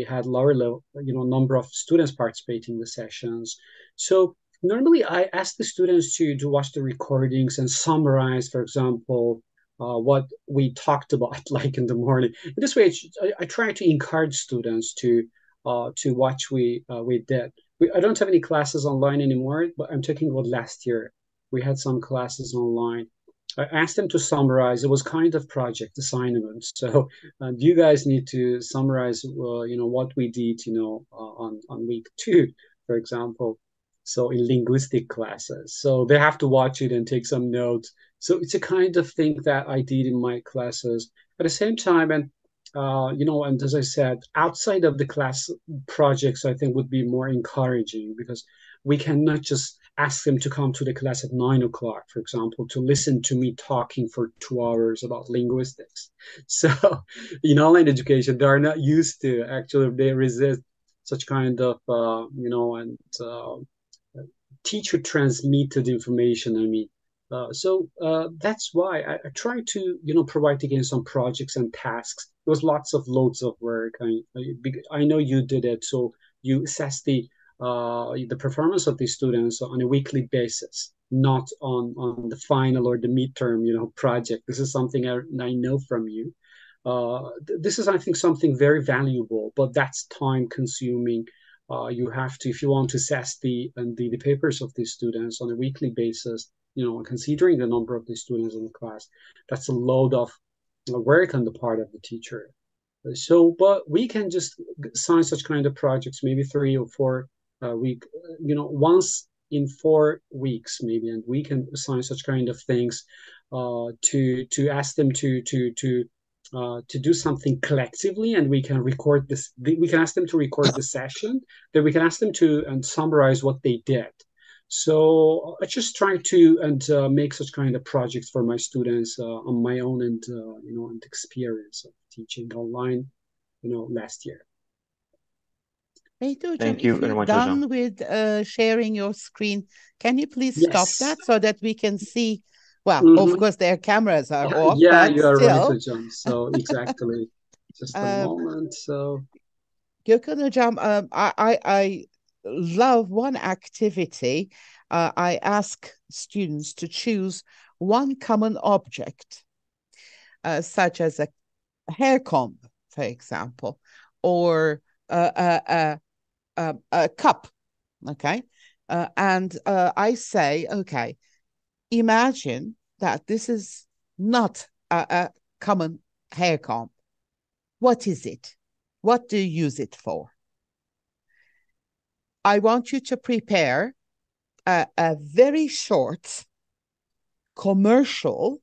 had lower level, number of students participating in the sessions. So normally, I ask the students to watch the recordings and summarize, for example, what we talked about, like in the morning. In this way, I try to encourage students to watch we did. I don't have any classes online anymore, but I'm talking about last year. We had some classes online. I asked them to summarize. It was kind of project assignment. So you guys need to summarize, what we did, on week 2, for example. So in linguistic classes. So they have to watch it and take some notes. So it's a kind of thing that I did in my classes. At the same time, and as I said, outside of the class projects, I think would be more encouraging because we cannot just ask them to come to the class at 9 o'clock, for example, to listen to me talking for 2 hours about linguistics. So in online education, they are not used to actually they resist such kind of teacher transmitted information. I mean, that's why I try to provide again some projects and tasks. There was loads of work. I know you did it, so you assess the performance of the students on a weekly basis, not on the final or the midterm project. This is something I know from you. This is, I think, something very valuable, but that's time consuming. You have to, if you want to assess the papers of these students on a weekly basis, considering the number of the students in the class, that's a load of work on the part of the teacher. So, but we can just assign such kind of projects, maybe 3 or 4 week, once in 4 weeks, maybe, and we can assign such kind of things to ask them to do something collectively, and we can record this. We can ask them to record the session. Then we can ask them to and summarize what they did. So I just try to make such kind of projects for my students on my own and experience of teaching online, last year. Mehdi Hocam, Thank you if very you're much, Hocam. done with sharing your screen, can you please stop Yes. that so that we can see? Well, of Mhm. course, their cameras are off, Yeah, but you are right, still, Hocam. So exactly. Just a um, moment. So Gökhan Hocam, I love one activity. I ask students to choose one common object, such as a hair comb, for example, or a cup. Okay. And I say, okay, imagine that this is not a common hair comb. What is it? What do you use it for? I want you to prepare a very short commercial,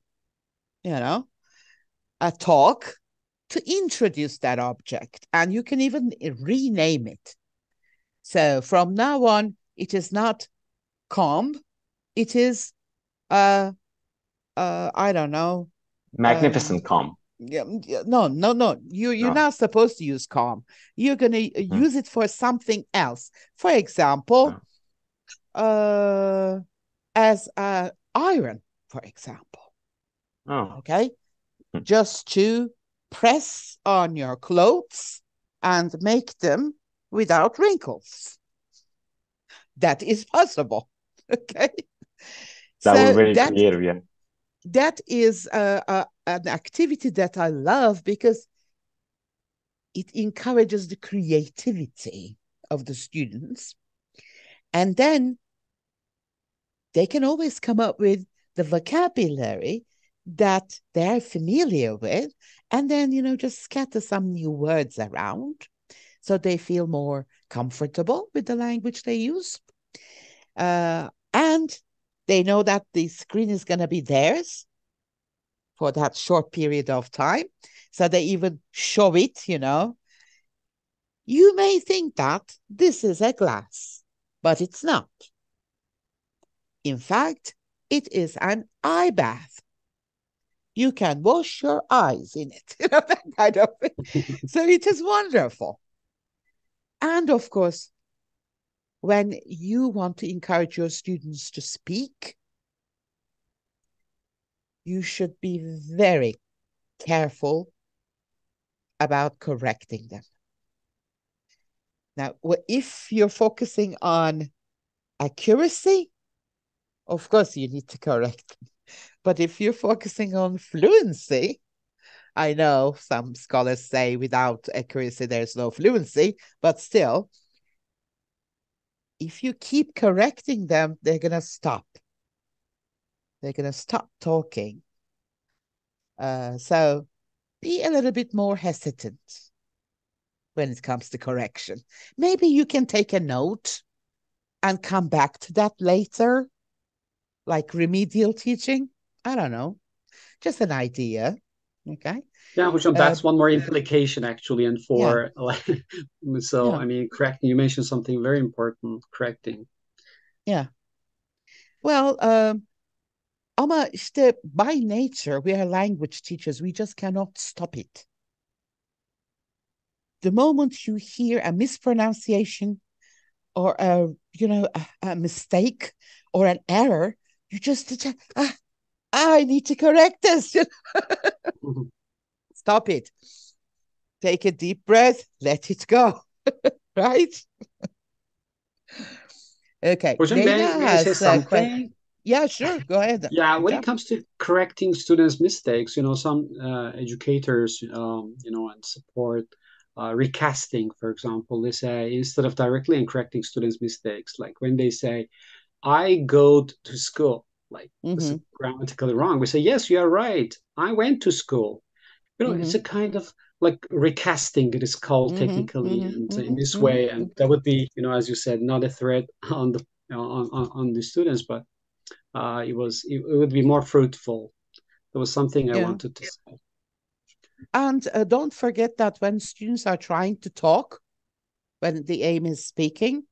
a talk to introduce that object. And you can even rename it. So from now on, it is not comb, it is, I don't know. Magnificent calm. Yeah, no. You're No. not supposed to use calm. You're gonna Mm. use it for something else. For example, as a iron, for example. Oh. Okay, Mm. just to press on your clothes and make them without wrinkles. That is possible. Okay, That was so very creative, yeah. that is an activity that I love because it encourages the creativity of the students. And then they can always come up with the vocabulary that they're familiar with, and then, just scatter some new words around so they feel more comfortable with the language they use. And they know that the screen is going to be theirs for that short period of time. So they even show it. You may think that this is a glass, but it's not. In fact, it is an eye bath. You can wash your eyes in it, that kind of thing. So it is wonderful. And of course, when you want to encourage your students to speak, you should be very careful about correcting them. Now, if you're focusing on accuracy, of course you need to correct them. But if you're focusing on fluency, I know some scholars say without accuracy there's no fluency, but still, if you keep correcting them, they're going to stop. They're going to stop talking So be a little bit more hesitant when it comes to correction. Maybe you can take a note and come back to that later, like remedial teaching. I don't know, just an idea. Okay. Yeah, Hujam, Uh, that's one more implication actually, and yeah, for like, so yeah, I mean, correcting. You mentioned something very important, correcting. yeah. Well, ama işte by nature we are language teachers. We just cannot stop it. The moment you hear a mispronunciation or a mistake or an error, you just I need to correct this. Mhm. Stop it. Take a deep breath. Let it go. Right? Okay. Hujam, Leila may I say has a question. something? Yeah, sure. Go ahead. Yeah, when it Hocam. comes to correcting students' mistakes, some educators, and support recasting, for example, they say instead of directly and correcting students' mistakes, like when they say, I go to school, like this is Mm-hmm. grammatically wrong. We say, yes, you are right. I went to school. It's Mm-hmm. a kind of like recasting, it is called Mm-hmm. technically, Mm-hmm. and in Mm-hmm. this way, Mm-hmm. and that would be, as you said, not a threat on the students, but it would be more fruitful. There was something I Yeah. wanted to say. And don't forget that when students are trying to talk, when the aim is speaking,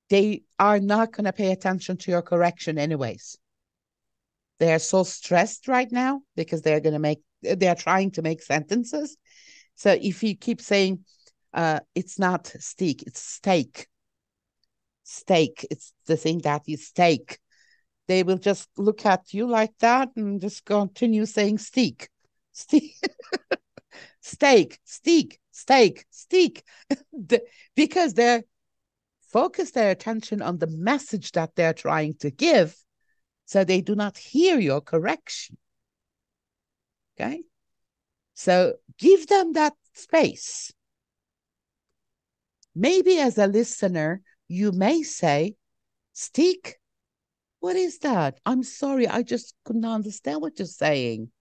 they are not going to pay attention to your correction anyways. They are so stressed right now because they're trying to make sentences. So if you keep saying, it's not steak, it's steak, steak, it's the thing that is steak, they will just look at you like that and just continue saying steak, steak, steak, steak, steak, steak, because they're focus their attention on the message that they're trying to give, so they do not hear your correction. Okay? So give them that space. Maybe as a listener, you may say, Stick, what is that? I'm sorry, I just couldn't understand what you're saying.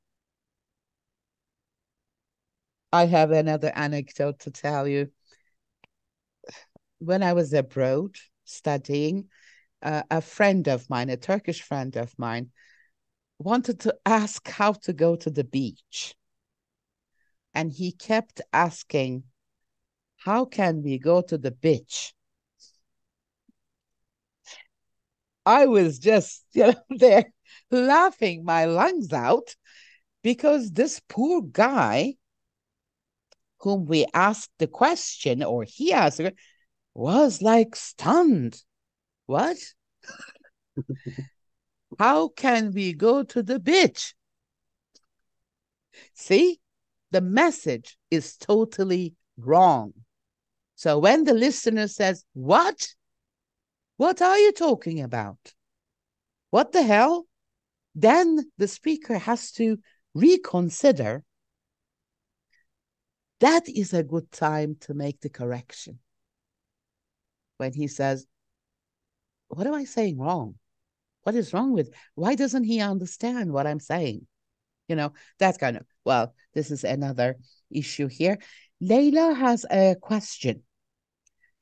I have another anecdote to tell you. When I was abroad studying, a friend of mine, a Turkish friend of mine, wanted to ask how to go to the beach. And he kept asking, how can we go to the beach? I was just, there laughing my lungs out because this poor guy whom we asked the question, or he asked, was like stunned. What? How can we go to the beach? See, the message is totally wrong. So when the listener says, what? What are you talking about? What the hell? Then the speaker has to reconsider. That is a good time to make the correction. When he says, what am I saying wrong? What is wrong with, why doesn't he understand what I'm saying? That kind of, well, this is another issue here. Leila has a question.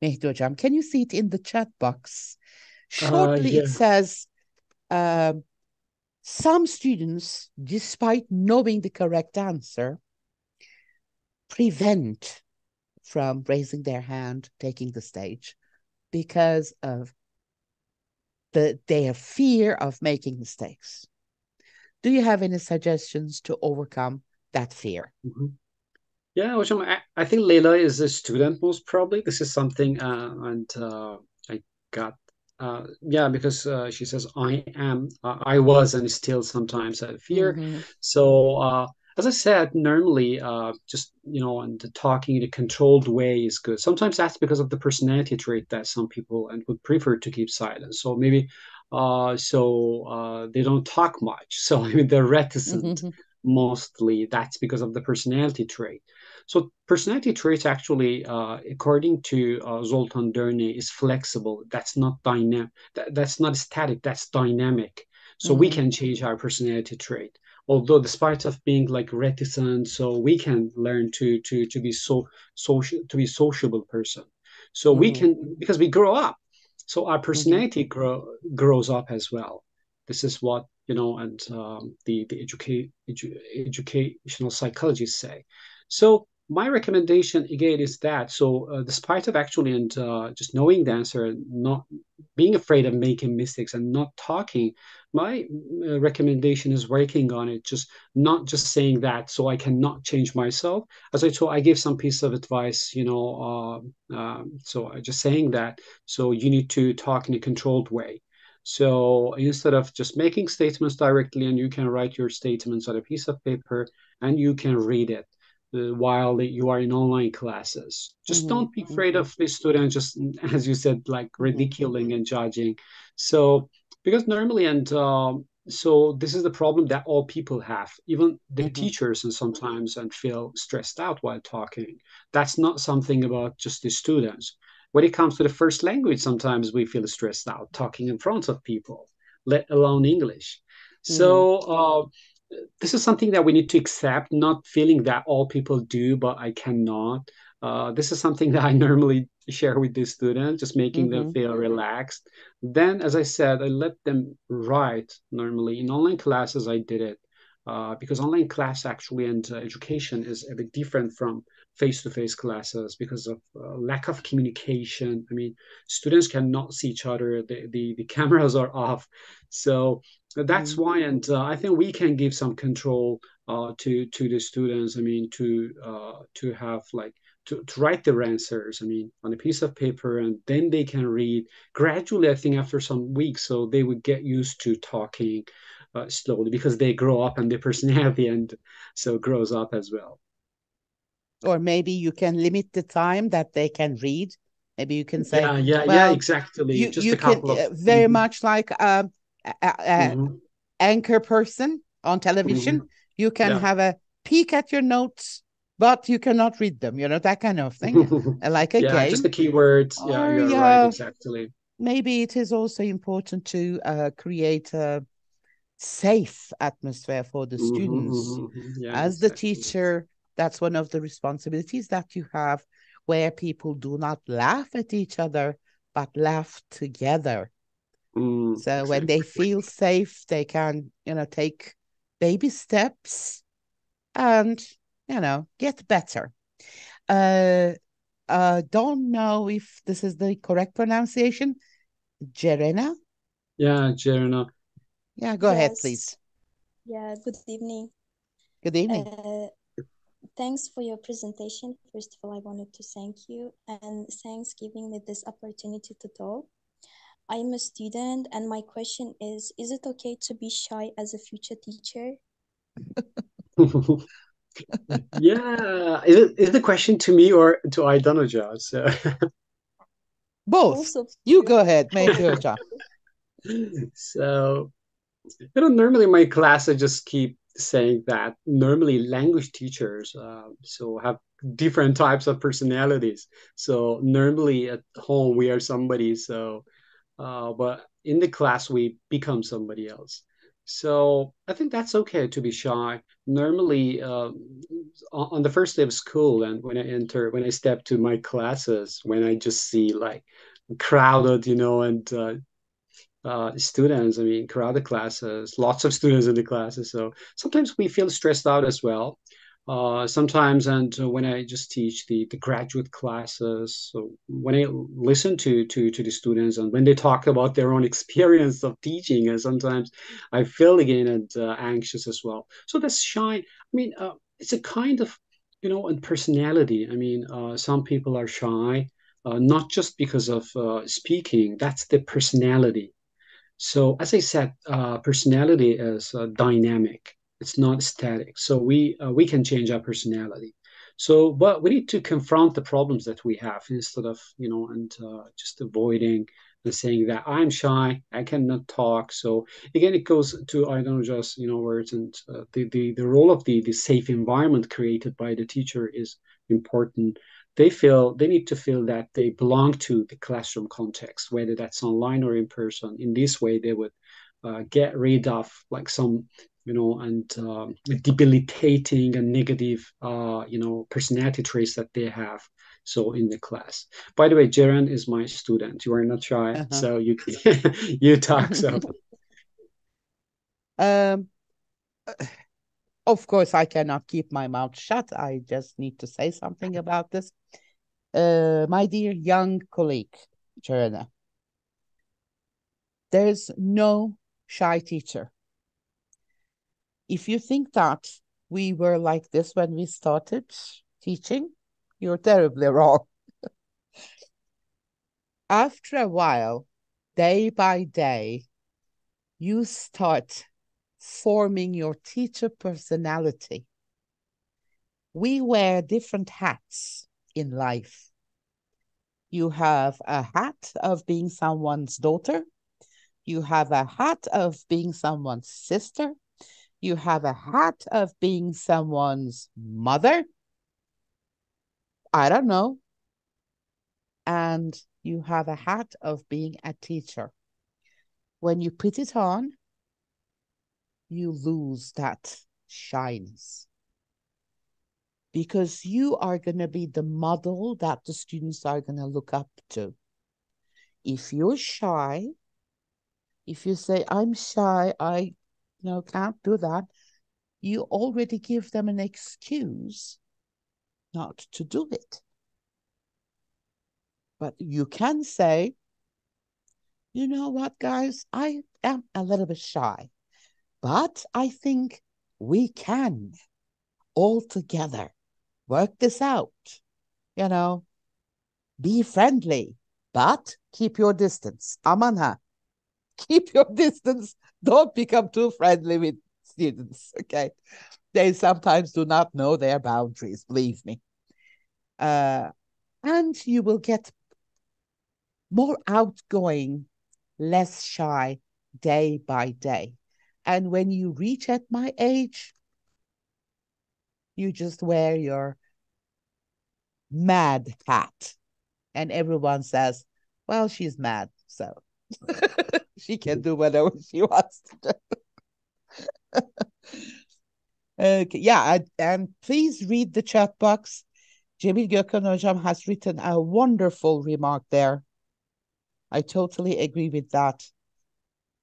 Mehdi Hocam, can you see it in the chat box? Shortly, it Yeah. says, some students, despite knowing the correct answer, prevent from raising their hand, taking the stage, because of their fear of making mistakes. Do you have any suggestions to overcome that fear? Mm-hmm. Yeah, I think Leila is a student most probably. This is something, and I got, yeah, because she says I was, and still sometimes I fear. Mm-hmm. So, as I said, normally, just and the talking in a controlled way is good. Sometimes that's because of the personality trait that some people and would prefer to keep silent. So maybe, they don't talk much. So I mean, they're reticent. Mm-hmm. Mostly that's because of the personality trait. So personality traits actually, according to Zoltan Dörne, is flexible. That's not dynamic. That's not static. That's dynamic. So we Mm-hmm. can change our personality trait. although despite of being like reticent, so we can learn to be to be sociable person. So we Mm-hmm. can, because we grow up, so our Mm-hmm. personality grows up as well. This is what, and the educational psychologists say. So my recommendation again is that, so despite of actually and just knowing the answer and not being afraid of making mistakes and not talking, my recommendation is working on it, just not just saying that so I cannot change myself. As I told, I gave some piece of advice, so I just saying that, so you need to talk in a controlled way. So instead of just making statements directly, and you can write your statements on a piece of paper and you can read it while you are in online classes. Just Mm-hmm. don't be afraid Mm-hmm. of the student, just as you said, like Mm-hmm. ridiculing and judging. So, because normally, and so this is the problem that all people have, even the Mm-hmm. teachers, and sometimes and feel stressed out while talking. That's not something about just the students. When it comes to the first language, sometimes we feel stressed out talking in front of people, let alone English. Mm-hmm. So, this is something that we need to accept, not feeling that all people do, but I cannot. This is something that I normally share with the students, just making them Mm-hmm. feel relaxed. Then, as I said, I let them write normally. In online classes, I did it because online class actually and education is a bit different from face-to-face classes because of lack of communication. I mean, students cannot see each other, the cameras are off. So that's Mm-hmm. why, and I think we can give some control to the students. I mean, to have like to write their answers. I mean, on a piece of paper, and then they can read gradually. I think after some weeks, so they would get used to talking slowly because they grow up and their personality and so grows up as well. Or maybe you can limit the time that they can read. Maybe you can say, Yeah, yeah, yeah, well, exactly. Just you a can couple of. very Mhm, much like a mhm, anchor person on mhm. television. You can Yeah. have a peek at your notes, but you cannot read them. That kind of thing. Like a Yeah, just game. the keywords. Yeah, Or you're right, yeah, exactly. maybe it is also important to create a safe atmosphere for the Mhm, students. mhm, mhm. Yeah, As the exactly. teacher, that's one of the responsibilities that you have, where people do not laugh at each other, but laugh together. So when they Exactly. feel safe, they can, take baby steps and, get better. Uh, don't know if this is the correct pronunciation. Jerena? Yeah, Jerna. Yeah, go ahead, please. Yes, yeah, good evening. Good evening. Thanks for your presentation. First of all, I wanted to thank you and thanks giving me this opportunity to talk. I'm a student and my question is it okay to be shy as a future teacher? Yeah, is the question to me or to Idanuja? So, Both. Also to You you, go ahead, both Mehdi of Hoca. you. so normally in my class I just keep saying that normally language teachers so have different types of personalities. So normally at home we are somebody, so but in the class we become somebody else. So I think that's okay to be shy. Normally, on the first day of school, and when I step to my classes, when I just see like crowded, and students, I mean, crowded classes, lots of students in the classes. So sometimes we feel stressed out as well. Sometimes, and when I just teach the graduate classes, so when I listen to the students and when they talk about their own experience of teaching, and sometimes I feel again and anxious as well. So that's shy. I mean, it's a kind of and personality. I mean, some people are shy, not just because of speaking. That's the personality. So, as I said, personality is dynamic. It's not static. So we can change our personality. So, but we need to confront the problems that we have instead of and just avoiding and saying that I'm shy, I cannot talk. So again, it goes to I don't just words, and the role of the safe environment created by the teacher is important. They need to feel that they belong to the classroom context, whether that's online or in person. In this way, they would get rid of like some and debilitating and negative, personality traits that they have. So in the class. By the way, Jaren is my student. You are not shy, so you you talk. So um, of course, I cannot keep my mouth shut. I just need to say something about this. My dear young colleague, Jarena, there's no shy teacher. If you think that we were like this when we started teaching, you're terribly wrong. After a while, day by day, you start forming your teacher personality. We wear different hats in life. You have a hat of being someone's daughter. You have a hat of being someone's sister. You have a hat of being someone's mother. I don't know. And you have a hat of being a teacher. When you put it on, you lose that shyness because you are going to be the model that the students are going to look up to. If you're shy, if you say, I'm shy, I can't do that, you already give them an excuse not to do it. But you can say, you know what, guys, I am a little bit shy, but I think we can all together work this out. Be friendly, but keep your distance. Aman keep your distance. Don't become too friendly with students, okay? They sometimes do not know their boundaries, believe me. And you will get more outgoing, less shy day by day. And when you reach at my age, you just wear your mad hat. And everyone says, well, she's mad, so she can do whatever she wants to do. Okay, yeah, and please read the chat box. Cemil Gökhan Hocam has written a wonderful remark there. I totally agree with that.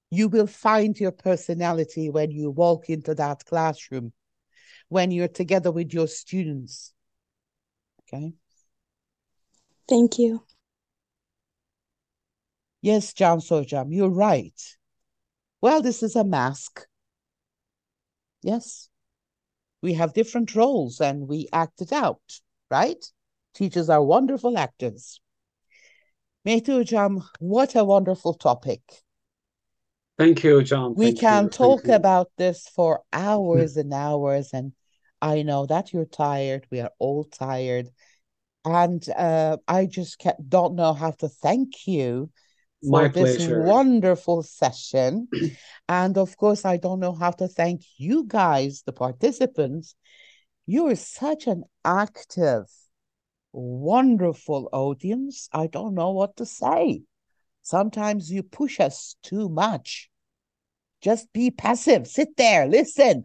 You will find your personality when you walk into that classroom, when you're together with your students. Okay? Thank you. Yes, Cansu Hocam, you're right. Well, this is a mask. Yes. We have different roles and we act it out, right? Teachers are wonderful actors. Mehdi Hocam, what a wonderful topic. Thank you, John. We Thank can you. talk Thank you. about this for hours and hours, and I know that you're tired. We are all tired. And I just don't know how to thank you for My this pleasure. wonderful session. And of course, I don't know how to thank you guys, the participants. You are such an active, wonderful audience. I don't know what to say. Sometimes you push us too much. Just be passive, sit there, listen.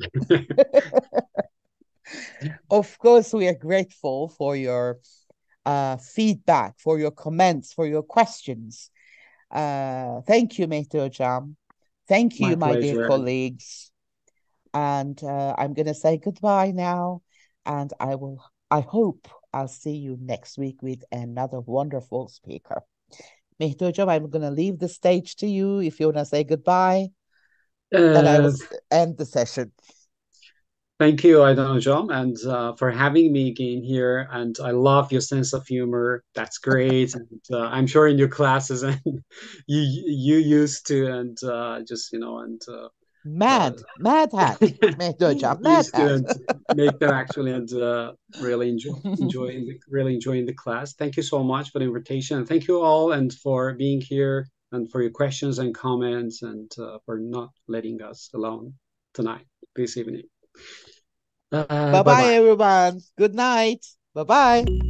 Of course, we are grateful for your feedback, for your comments, for your questions. Thank you, Mehdi Hocam. Thank My you, my dear pleasure. colleagues. And I'm going to say goodbye now. And I hope I'll see you next week with another wonderful speaker. Mehdi Hocam, I'm going to leave the stage to you if you want to say goodbye. Then I will end the session. Thank you, Aydan Hocam, and for having me again here. And I love your sense of humor. That's great. And I'm sure in your classes, and you used to, and just mad hat, Mehdi Hocam, mad used to, hat. and make them actually, and really really enjoying the class. Thank you so much for the invitation, and thank you all, and for being here, and for your questions and comments, and for not letting us alone tonight, this evening. Bye bye, Bye-bye. everyone. Good night. Bye bye.